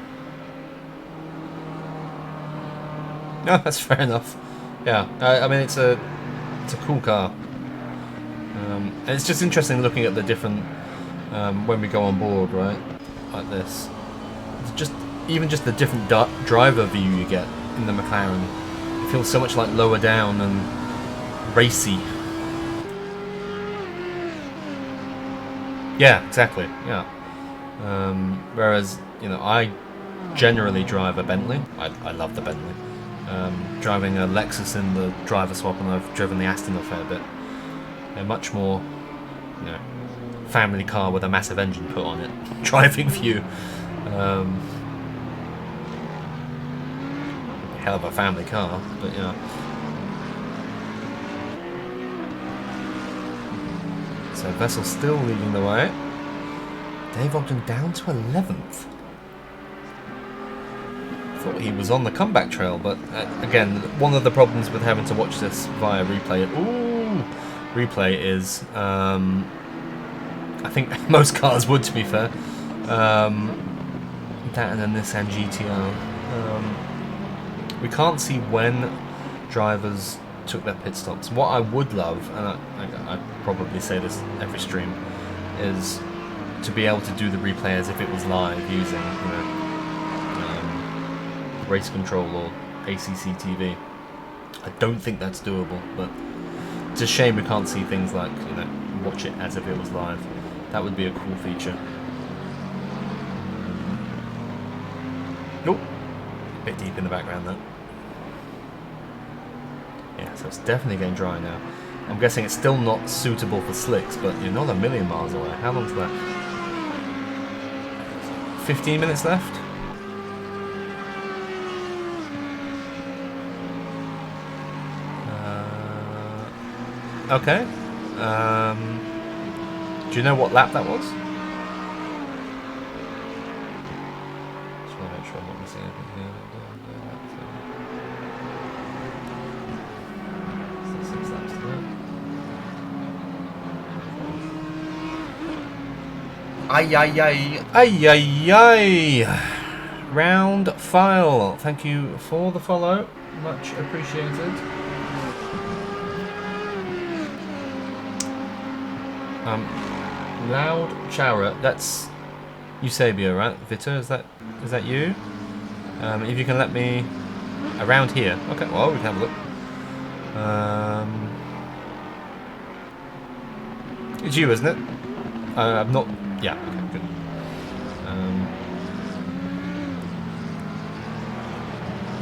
No, that's fair enough. Yeah, I mean it's a cool car. And it's just interesting looking at the different when we go on board, right? Like this. It's just even just the different driver view you get in the McLaren. It feels so much like lower down and racy. Yeah, exactly. Yeah. Whereas, you know, I generally drive a Bentley. I love the Bentley. Driving a Lexus in the driver swap, and I've driven the Aston a fair bit. They're much more, you know, family car with a massive engine put on it. Driving view. Hell of a family car, but yeah. So Vettel still leading the way. Dave Ogden down to 11th. Thought he was on the comeback trail, but again, one of the problems with having to watch this via replay is I think most cars would, to be fair, that and a Nissan GTR, we can't see when drivers took their pit stops. What I would love, and I probably say this every stream, is to be able to do the replay as if it was live using, you know, race control or ACC TV. I don't think that's doable, but it's a shame we can't see things like, you know, watch it as if it was live. That would be a cool feature. Nope. A bit deep in the background though. Yeah, so it's definitely getting dry now. I'm guessing it's still not suitable for slicks, but you're not a million miles away. How long's left? 15 minutes left? Okay. Do you know what lap that was? Just want to make sure I'm not missing anything here. So 6 laps to go. Ay ay ay ay ay ay. Round file. Thank you for the follow. Much appreciated. Loud Chowra, that's Eusebio, right? Vita, is that you? If you can let me around here. Okay, well, we can have a look. It's you, isn't it? I'm not. Yeah, okay, good.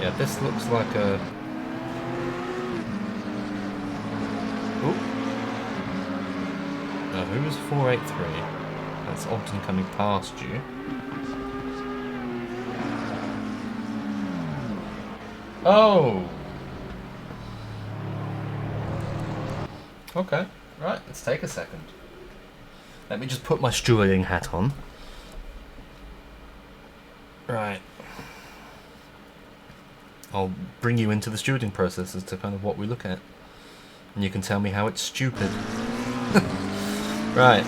Yeah, this looks like a. Ooh. Who was 483? That's Ogden coming past you. Oh! Okay, right, let's take a second. Let me just put my stewarding hat on. Right. I'll bring you into the stewarding process as to kind of what we look at. And you can tell me how it's stupid. Right.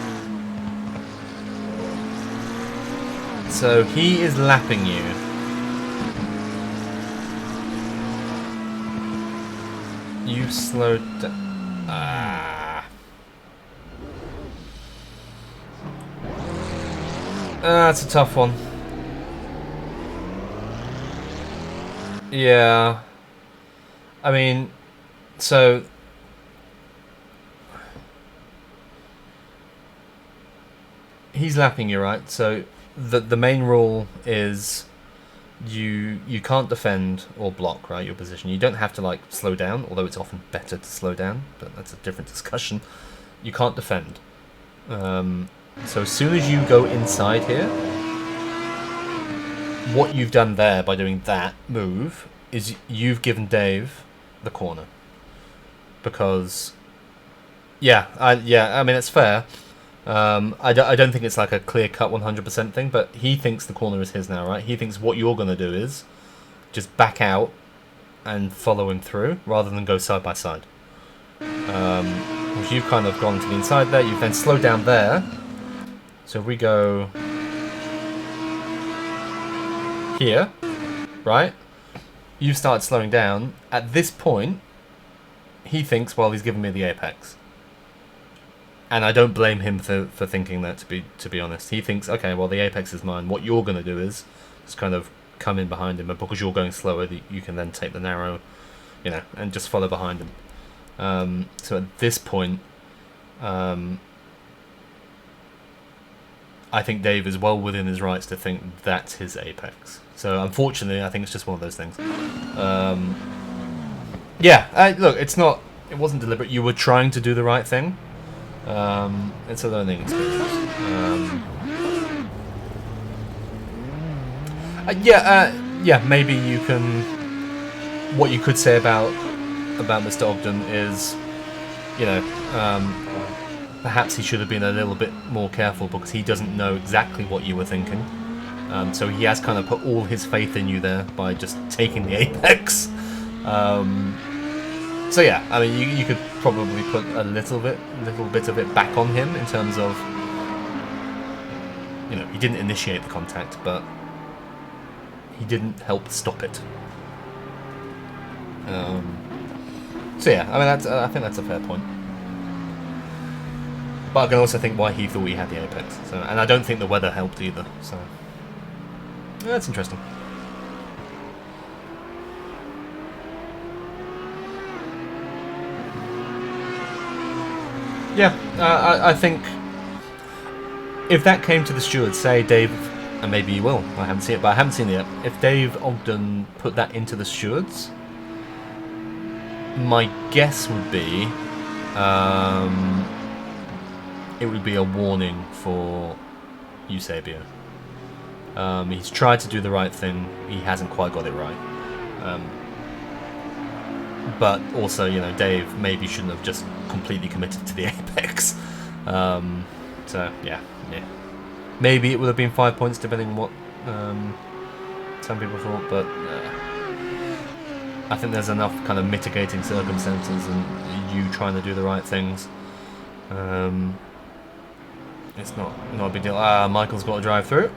So he is lapping you. You slowed down. That's a tough one. Yeah. I mean, so he's lapping you, right? So the main rule is you can't defend or block, right, your position. You don't have to like slow down, although it's often better to slow down, but that's a different discussion. You can't defend. So as soon as you go inside here, what you've done there by doing that move is you've given Dave the corner. Because I mean it's fair. I don't think it's like a clear-cut 100% thing, but he thinks the corner is his now, right? He thinks what you're going to do is just back out and follow him through, rather than go side by side. Which you've kind of gone to the inside there, you've then slowed down there. So if we go here, right? You've started slowing down. At this point, he thinks, well, he's given me the apex. And I don't blame him for thinking that, to be honest. He thinks, okay, well, the apex is mine. What you're going to do is just kind of come in behind him, and because you're going slower, you can then take the narrow, and just follow behind him. So at this point, I think Dave is well within his rights to think that's his apex. So unfortunately, I think it's just one of those things. Look, it wasn't deliberate. You were trying to do the right thing. It's a learning experience. Maybe you can. What you could say about Mr. Ogden is, perhaps he should have been a little bit more careful because he doesn't know exactly what you were thinking. So he has kind of put all his faith in you there by just taking the apex. So yeah, I mean, you could probably put a little bit of it back on him in terms of, he didn't initiate the contact, but he didn't help stop it. So yeah, I mean, I think that's a fair point. But I can also think why he thought he had the apex. So, and I don't think the weather helped either. So yeah, that's interesting. Yeah, I think if that came to the stewards, say Dave, and maybe he will, I haven't seen it, but I haven't seen it yet. If Dave Ogden put that into the stewards, my guess would be it would be a warning for Eusebio. He's tried to do the right thing, he hasn't quite got it right. But also, you know, Dave maybe shouldn't have just completely committed to the apex. So, yeah. Maybe it would have been 5 points, depending on what some people thought, but I think there's enough kind of mitigating circumstances and you trying to do the right things. It's not a big deal. Michael's got to drive through.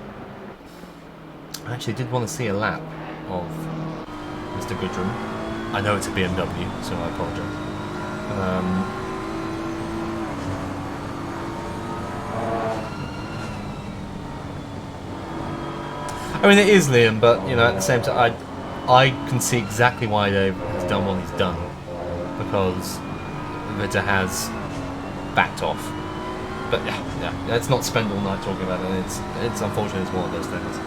I actually did want to see a lap of Mr. Goodrum. I know it's a BMW, so I apologise. I mean, it is Liam, but you know, at the same time, I can see exactly why Dave has done what he's done, because Ritter has backed off. But yeah, let's not spend all night talking about it. It's unfortunate. It's one of those things.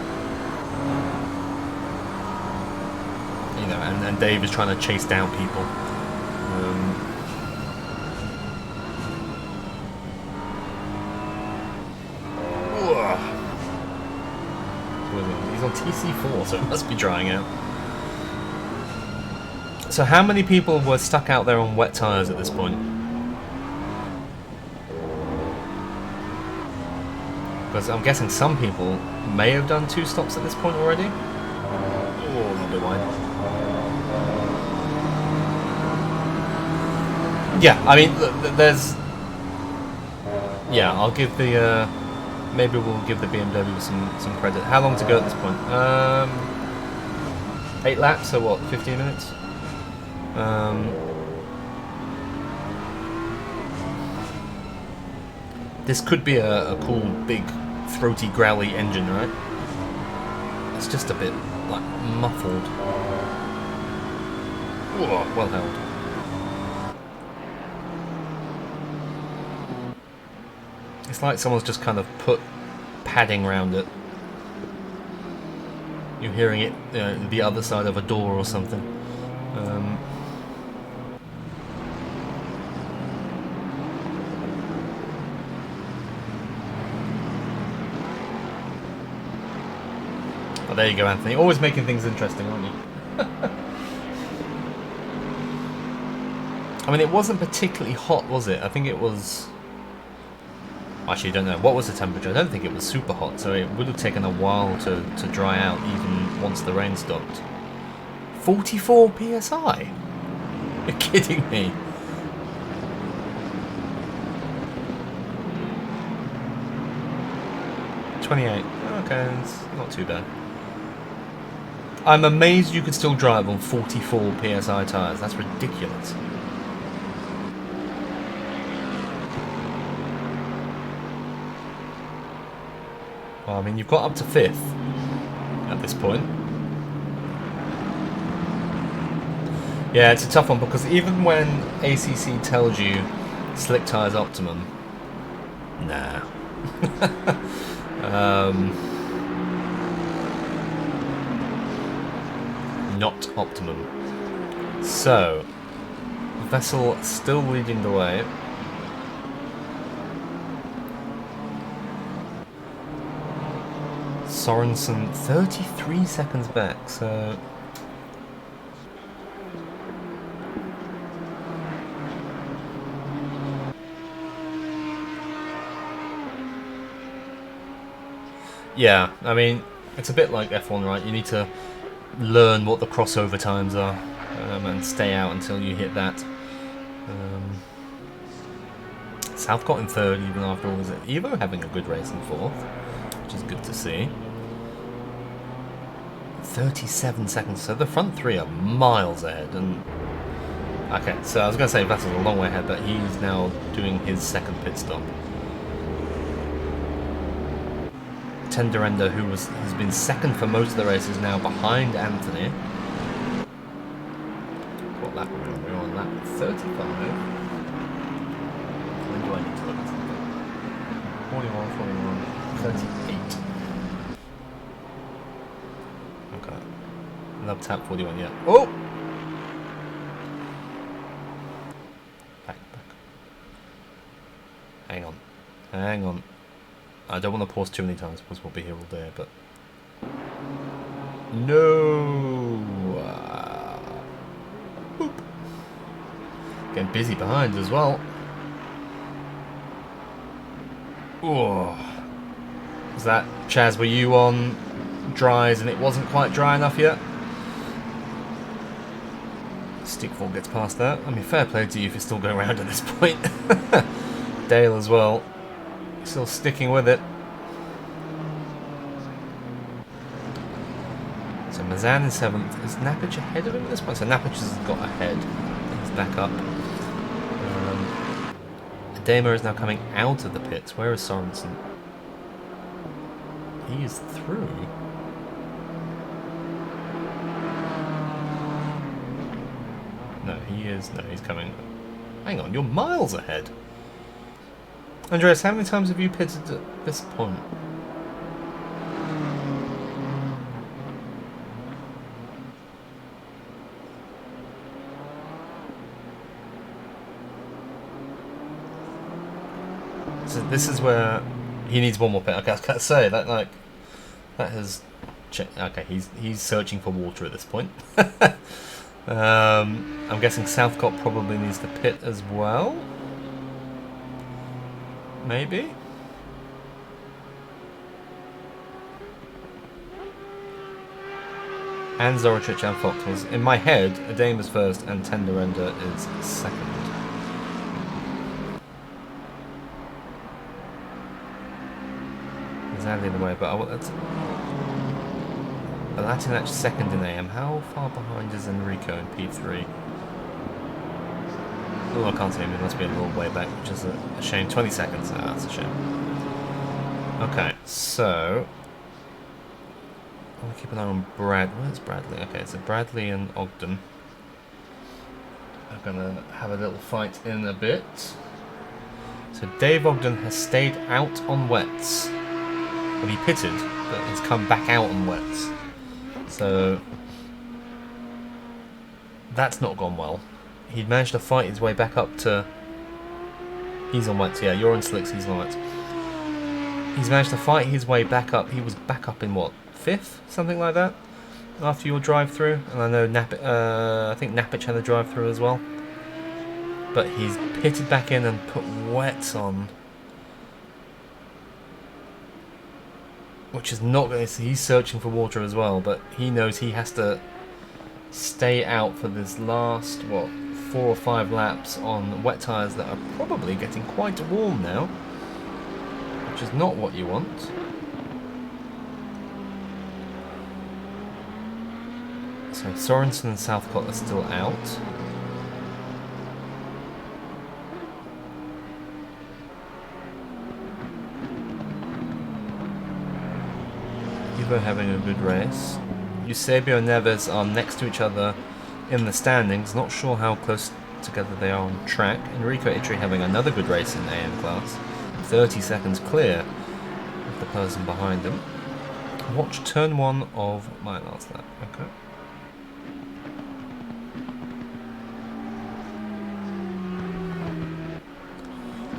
You know, and Dave is trying to chase down people. He's on TC4, so it must be drying out. So how many people were stuck out there on wet tyres at this point? Because I'm guessing some people may have done 2 stops at this point already. Oh, a little bit wide. Yeah, I mean, there's... Yeah, I'll give the... maybe we'll give the BMW some credit. How long to go at this point? 8 laps, so what, 15 minutes? This could be a cool, big, throaty, growly engine, right? It's just a bit, like, muffled. Whoa, well held. It's like someone's just kind of put padding around it. You're hearing it the other side of a door or something. Oh, there you go, Anthony. Always making things interesting, aren't you? I mean, it wasn't particularly hot, was it? I think it was... Actually, I don't know. What was the temperature? I don't think it was super hot, so it would have taken a while to dry out, even once the rain stopped. 44 PSI? You're kidding me. $28. Okay, it's not too bad. I'm amazed you could still drive on 44 PSI tyres. That's ridiculous. Well, I mean, you've got up to 5th at this point. Yeah, it's a tough one because even when ACC tells you slick tyres optimum, nah. Not optimum. So, Vessel still leading the way. Sorensen 33 seconds back, so... Yeah, I mean, it's a bit like F1, right? You need to learn what the crossover times are and stay out until you hit that. Southcott in 3rd, even after all, is it? Evo having a good race in 4th, which is good to see. 37 seconds, so the front 3 are miles ahead. And okay, so I was going to say Vettel's a long way ahead, but he's now doing his 2nd pit stop. Tenderenda, who has been 2nd for most of the races, now behind Anthony. What lap are we on? We're on lap 35. When do I need 41, 41, 38. Okay. Another tap 41, yeah. Oh! Back. Hang on. I don't want to pause too many times because we'll be here all day, but... No! Boop. Getting busy behind as well. Oh. Was that, Chaz, were you on dries and it wasn't quite dry enough yet? Stickfall gets past that. I mean, fair play to you if you're still going around at this point. Dale as well. Still sticking with it. So Mazan in 7th. Is Napic ahead of him at this point? So Napic has got ahead. He's back up. Dama is now coming out of the pits. Where is Sorensen? He is through. No, he is. No, he's coming. Hang on, you're miles ahead. Andreas, how many times have you pitted at this point? So this is where he needs one more pit. Okay, I was gonna say that that has. Okay, he's searching for water at this point. I'm guessing Southcott probably needs to pit as well. Maybe. And Zoricic and Fox was in my head. Adame is first and Tenderender is second. Andy in the way, but I want that. Latinach second in AM. How far behind is Enrico in P3? Oh, I can't see him. He must be a little way back, which is a shame. 20 seconds. Ah, that's a shame. Okay, so I'll keep an eye on Brad. Where's Bradley? Okay, so Bradley and Ogden are gonna have a little fight in a bit. So Dave Ogden has stayed out on wets. Well, he pitted, but has come back out on wets. So that's not gone well. He'd managed to fight his way back up to... He's on wets, yeah, you're on slicks, he's on wets. He's managed to fight his way back up. He was back up in what, 5th? Something like that? After your drive-through. And I know I think Napic had a drive-through as well. But he's pitted back in and put wets on. Which is not going to... He's searching for water as well, but he knows he has to stay out for this last, what, 4 or 5 laps on wet tyres that are probably getting quite warm now. Which is not what you want. So Sorensen and Southcott are still out. Evo having a good race. Eusebio and Neves are next to each other in the standings. Not sure how close together they are on track. Enrico Itri having another good race in AM class. 30 seconds clear of the person behind him. Watch turn 1 of my last lap. Okay.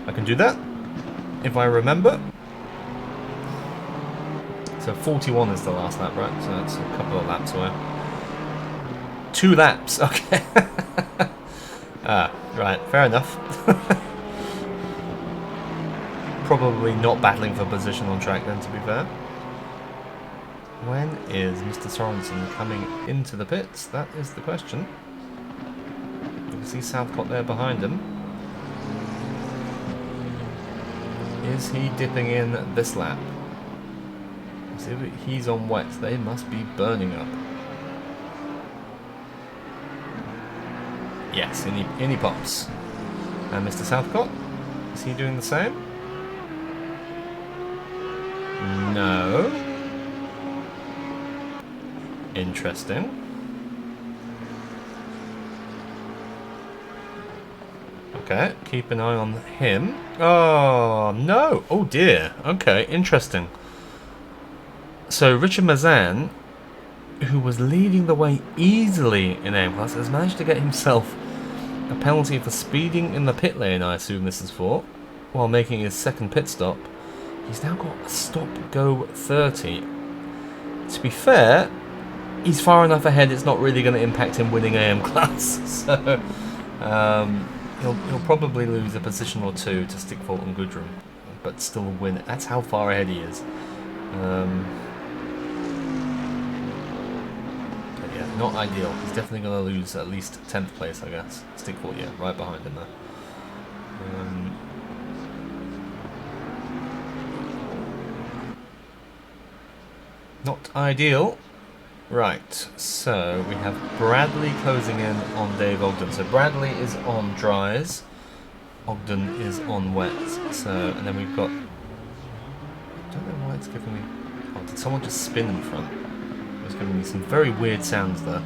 I can do that if I remember. So 41 is the last lap, right? So that's a couple of laps away. 2 laps, okay. Ah, right, fair enough. Probably not battling for position on track then, to be fair. When is Mr. Sorensen coming into the pits? That is the question. You can see Southcott there behind him. Is he dipping in this lap? See, he's on wets. They must be burning up. Yes, in he pops. And Mr. Southcott, is he doing the same? No. Interesting. Okay, keep an eye on him. Oh, no. Oh, dear. Okay, interesting. So, Richard Mazan, who was leading the way easily in AM Class, has managed to get himself a penalty for speeding in the pit lane, I assume this is for, while making his second pit stop. He's now got a stop-go 30. To be fair, he's far enough ahead it's not really going to impact him winning AM Class. So, he'll probably lose a position or two to Stickfault and Goodrum, but still win. That's how far ahead he is. But yeah, not ideal. He's definitely going to lose at least 10th place, I guess. Stickfault, yeah, right behind him there. Not ideal. Right, so we have Bradley closing in on Dave Ogden. So Bradley is on dries, Ogden is on wets. So, and then we've got, I don't know why it's giving me, oh, did someone just spin in front? It's giving me some very weird sounds there.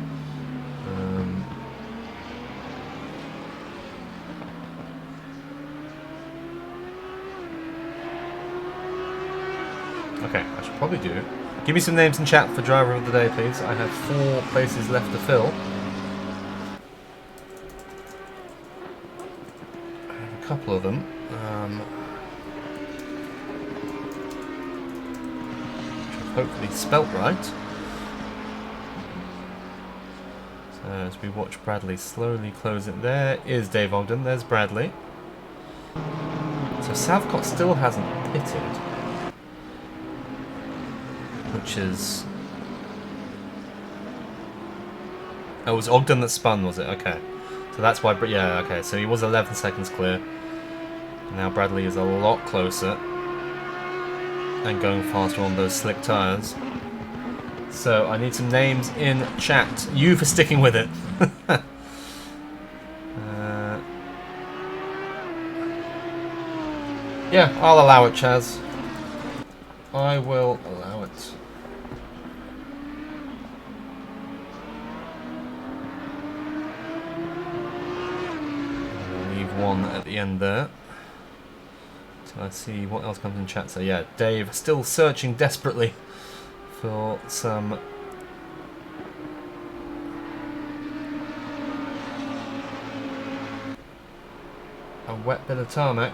Okay, I should probably do it. Give me some names in chat for driver of the day, please. I have 4 places left to fill. I have a couple of them. Which I've hopefully spelt right. So as we watch Bradley slowly close it, there is Dave Ogden. There's Bradley. So Savcott still hasn't pitted, which is... Oh, it was Ogden that spun, was it? Okay. So that's why... Yeah, okay. So he was 11 seconds clear. Now Bradley is a lot closer. And going faster on those slick tyres. So I need some names in chat. You for sticking with it. Yeah, I'll allow it, Chaz. I will allow it. One at the end there. So let's see what else comes in chat. So yeah, Dave still searching desperately for some a wet bit of tarmac.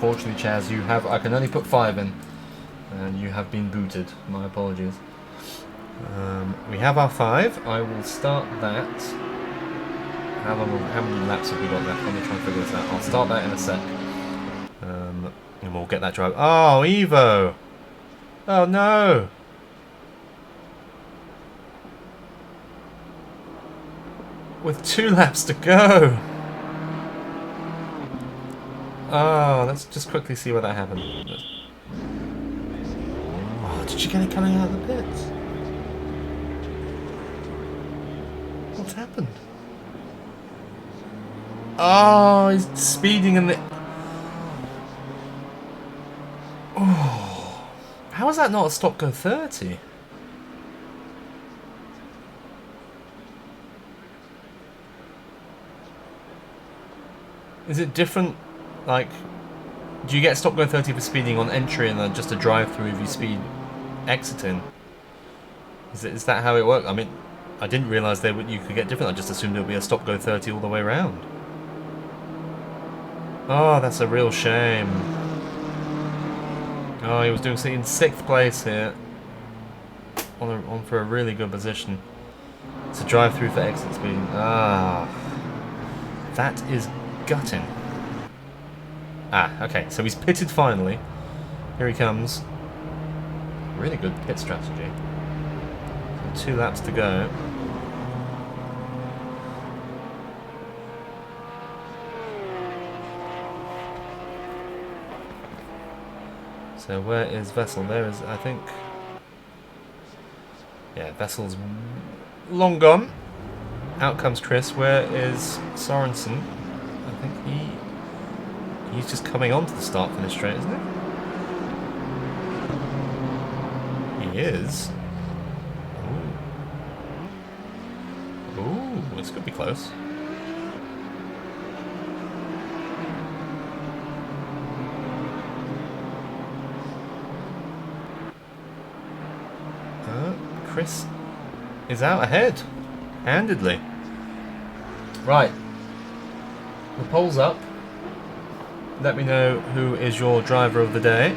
Unfortunately, Chaz, you have... I can only put 5 in, and you have been booted. My apologies. We have our 5. I will start that. How many laps have we got left? Let me try and figure this out. I'll start that in a sec. And we'll get that drive. Oh, Evo! Oh, no! With 2 laps to go! Oh, let's just quickly see where that happened. Oh, did you get it coming out of the pits? What's happened? Oh, he's speeding in the... Oh, how is that not a stop-go 30? Is it different? Like, do you get stop-go 30 for speeding on entry and then just a drive-through if you speed exiting? Is that how it works? I mean, I didn't realise you could get different. I just assumed it would be a stop-go 30 all the way around. Oh, that's a real shame. Oh, he was doing in 6th place here. On for a really good position. It's a drive-through for exit speed. Ah, that is gutting. Ah, okay, so he's pitted finally. Here he comes. Really good pit strategy. So 2 laps to go. So where is Vessel? There is, I think... Yeah, Vessel's long gone. Out comes Chris. Where is Sorensen? I think he's just coming on to the start finish straight, isn't he? He is. Ooh. Ooh, this could be close. Chris is out ahead, handedly. Right, the poll's up. Let me know who is your driver of the day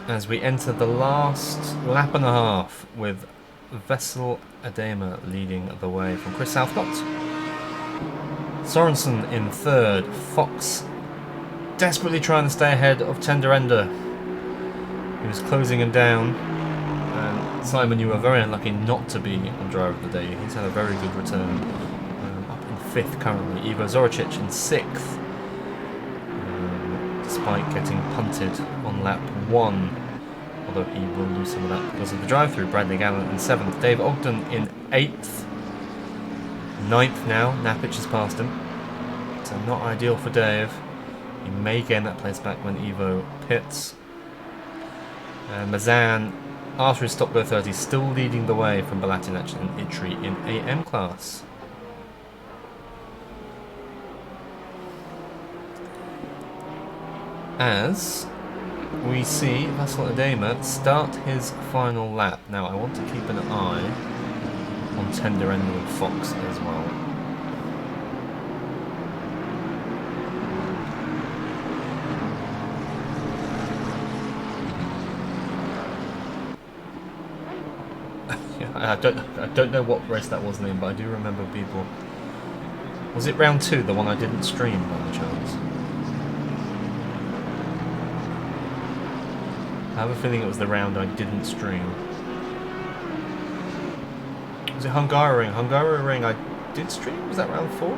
as we enter the last lap and a half with Vessel Adema leading the way from Chris Southcott. Sorensen in third, Fox desperately trying to stay ahead of Tenderender. He was closing him down, and Simon, you were very unlucky not to be on driver of the day. He's had a very good return. Up in fifth currently. Ivo Zoricic in sixth, despite getting punted on lap one. Although he will lose some of that because of the drive-through. Bradley Gallant in seventh. Dave Ogden in eighth. Ninth now. Napic has passed him. So not ideal for Dave. He may gain that place back when Ivo pits. And Mazan, after his stop go 30, still leading the way from Balatinac and Itri in AM class. As we see Vessel Adema start his final lap. Now I want to keep an eye on Tenderender and Fox as well. I don't know what race that was, Liam, but I do remember people. Was it round 2, the one I didn't stream by any chance? I have a feeling it was the round I didn't stream. Was it Hungaroring? Hungaroring I did stream? Was that round 4?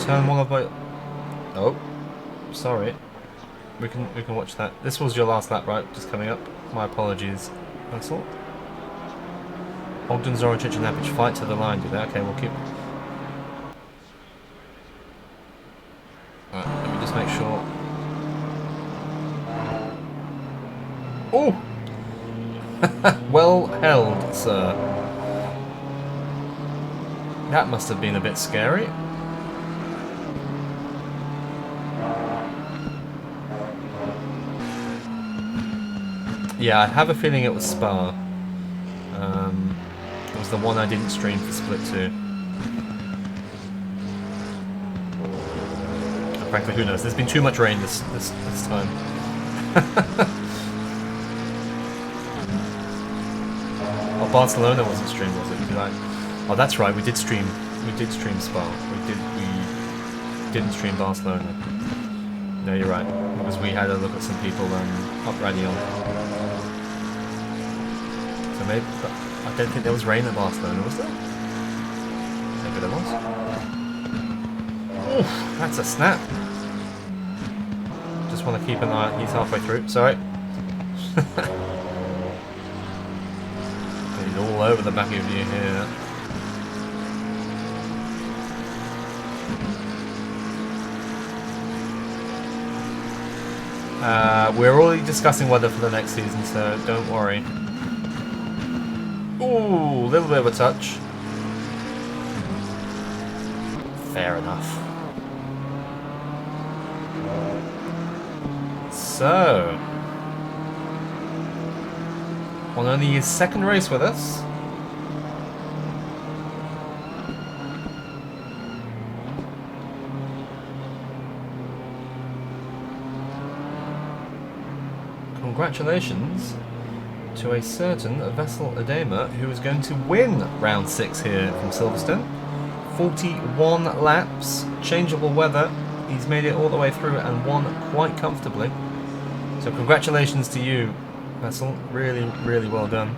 Turn 1 of my... Oh, sorry. We can watch that. This was your last lap, right? Just coming up. My apologies. That's all. Ogden, Zoricic and Napic fight to the line, do that. Okay, we'll keep... Alright, let me just make sure... Oh! Well held, sir. That must have been a bit scary. Yeah, I have a feeling it was Spa. It was the one I didn't stream for Split 2. And frankly, who knows? There's been too much rain this time. Oh, Barcelona wasn't streamed, was it? Oh, that's right. We did stream Spa. We didn't stream Barcelona. No, you're right. Because we had a look at some people up Radion. So maybe, but I don't think there was rain in Barcelona, was there? Maybe there was. Oof, that's a snap. Just want to keep an eye. He's halfway through. Sorry. He's all over the back of you here. We're already discussing weather for the next season, so don't worry. Ooh, a little bit of a touch. Fair enough. So, on only his second race with us. Congratulations to a certain Vessel Adema who is going to win round 6 here from Silverstone. 41 laps, changeable weather. He's made it all the way through and won quite comfortably. So congratulations to you, Vessel. Really, really well done.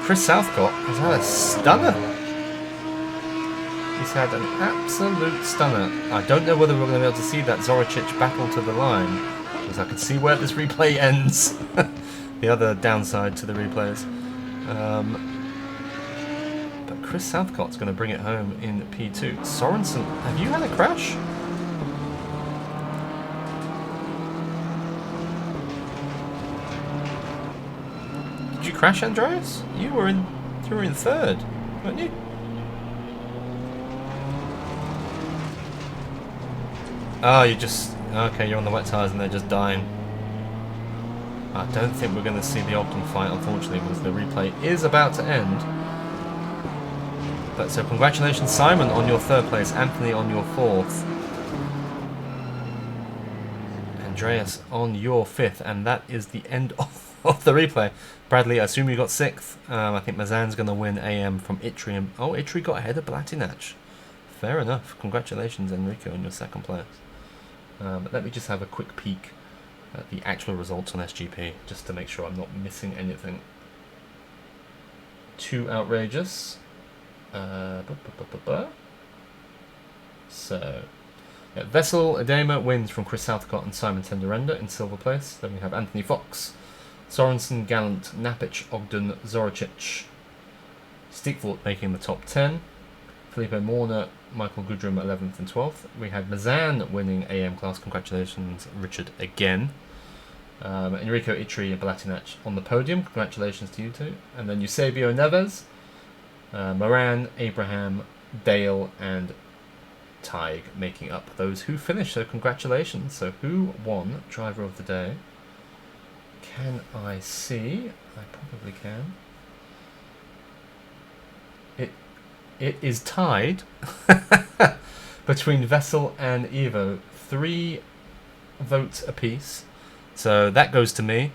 Chris Southcott has had a stunner. He He's had an absolute stunner. I don't know whether we're going to be able to see that Zoricic battle to the line, because I can see where this replay ends. The other downside to the replays. But Chris Southcott's going to bring it home in P2. Sorensen, have you had a crash? Did you crash, Andreas? You were in third, weren't you? Oh, you just... Okay, you're on the wet tyres and they're just dying. I don't think we're going to see the Ogden fight, unfortunately, because the replay is about to end. But so congratulations, Simon, on your third place. Anthony on your fourth. Andreas on your fifth. And that is the end of the replay. Bradley, I assume you got sixth. I think Mazan's going to win AM from Itri. Oh, Itri got ahead of Blatinac. Fair enough. Congratulations, Enrico, on your second place. But let me just have a quick peek at the actual results on SGP, just to make sure I'm not missing anything too outrageous. So, yeah, Vessel Adema wins from Chris Southcott and Simon Tenderenda in silver place. Then we have Anthony Fox, Sorensen, Gallant, Napic, Ogden, Zoricic, Stickfort making the top 10. Felipe Morna, Michael Goodrum 11th and 12th. We had Mazan winning AM class. Congratulations, Richard, again. Enrico Itri and Blatinac on the podium. Congratulations to you two. And then Eusebio Neves, Moran, Abraham, Dale, and Tig making up those who finished. So congratulations. So who won Driver of the Day? Can I see? I probably can. It is tied between Vessel and Evo. 3 votes apiece. So that goes to me.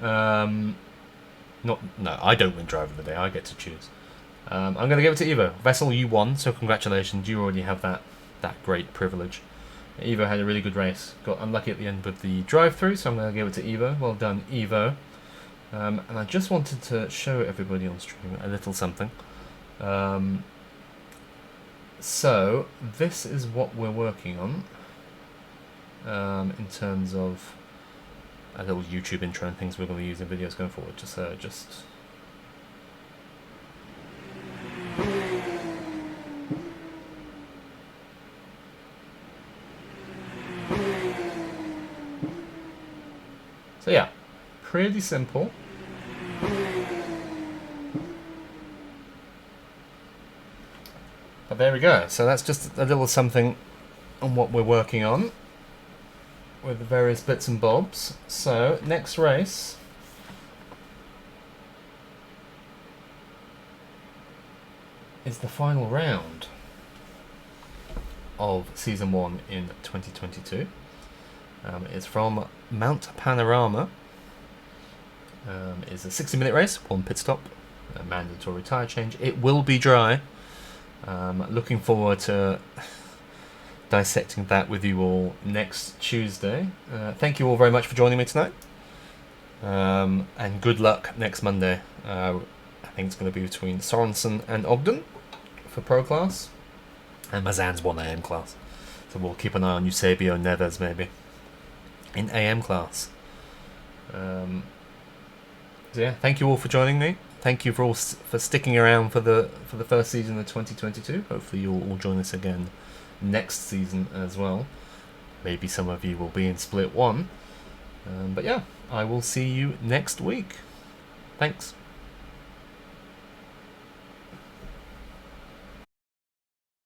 No, I don't win Driver of the Day. I get to choose. I'm going to give it to Evo. Vessel, you won, so congratulations. You already have that great privilege. Evo had a really good race. Got unlucky at the end with the drive-through, so I'm going to give it to Evo. Well done, Evo. And I just wanted to show everybody on stream a little something. So this is what we're working on in terms of a little YouTube intro and things we're going to use in videos going forward. So yeah, pretty simple. But there we go. So that's just a little something on what we're working on with the various bits and bobs. So next race is the final round of Season 1 in 2022. It's from Mount Panorama. It's a 60-minute race, 1 pit stop, a mandatory tyre change. It will be dry. Looking forward to dissecting that with you all next Tuesday. Thank you all very much for joining me tonight. And good luck next Monday. I think it's going to be between Sorensen and Ogden for Pro Class. And Mazan's 1 AM class. So we'll keep an eye on Eusebio Neves maybe in AM class. So yeah, thank you all for joining me. Thank you for sticking around for the first season of 2022. Hopefully you'll all join us again next season as well. Maybe some of you will be in Split 1. But yeah, I will see you next week. Thanks.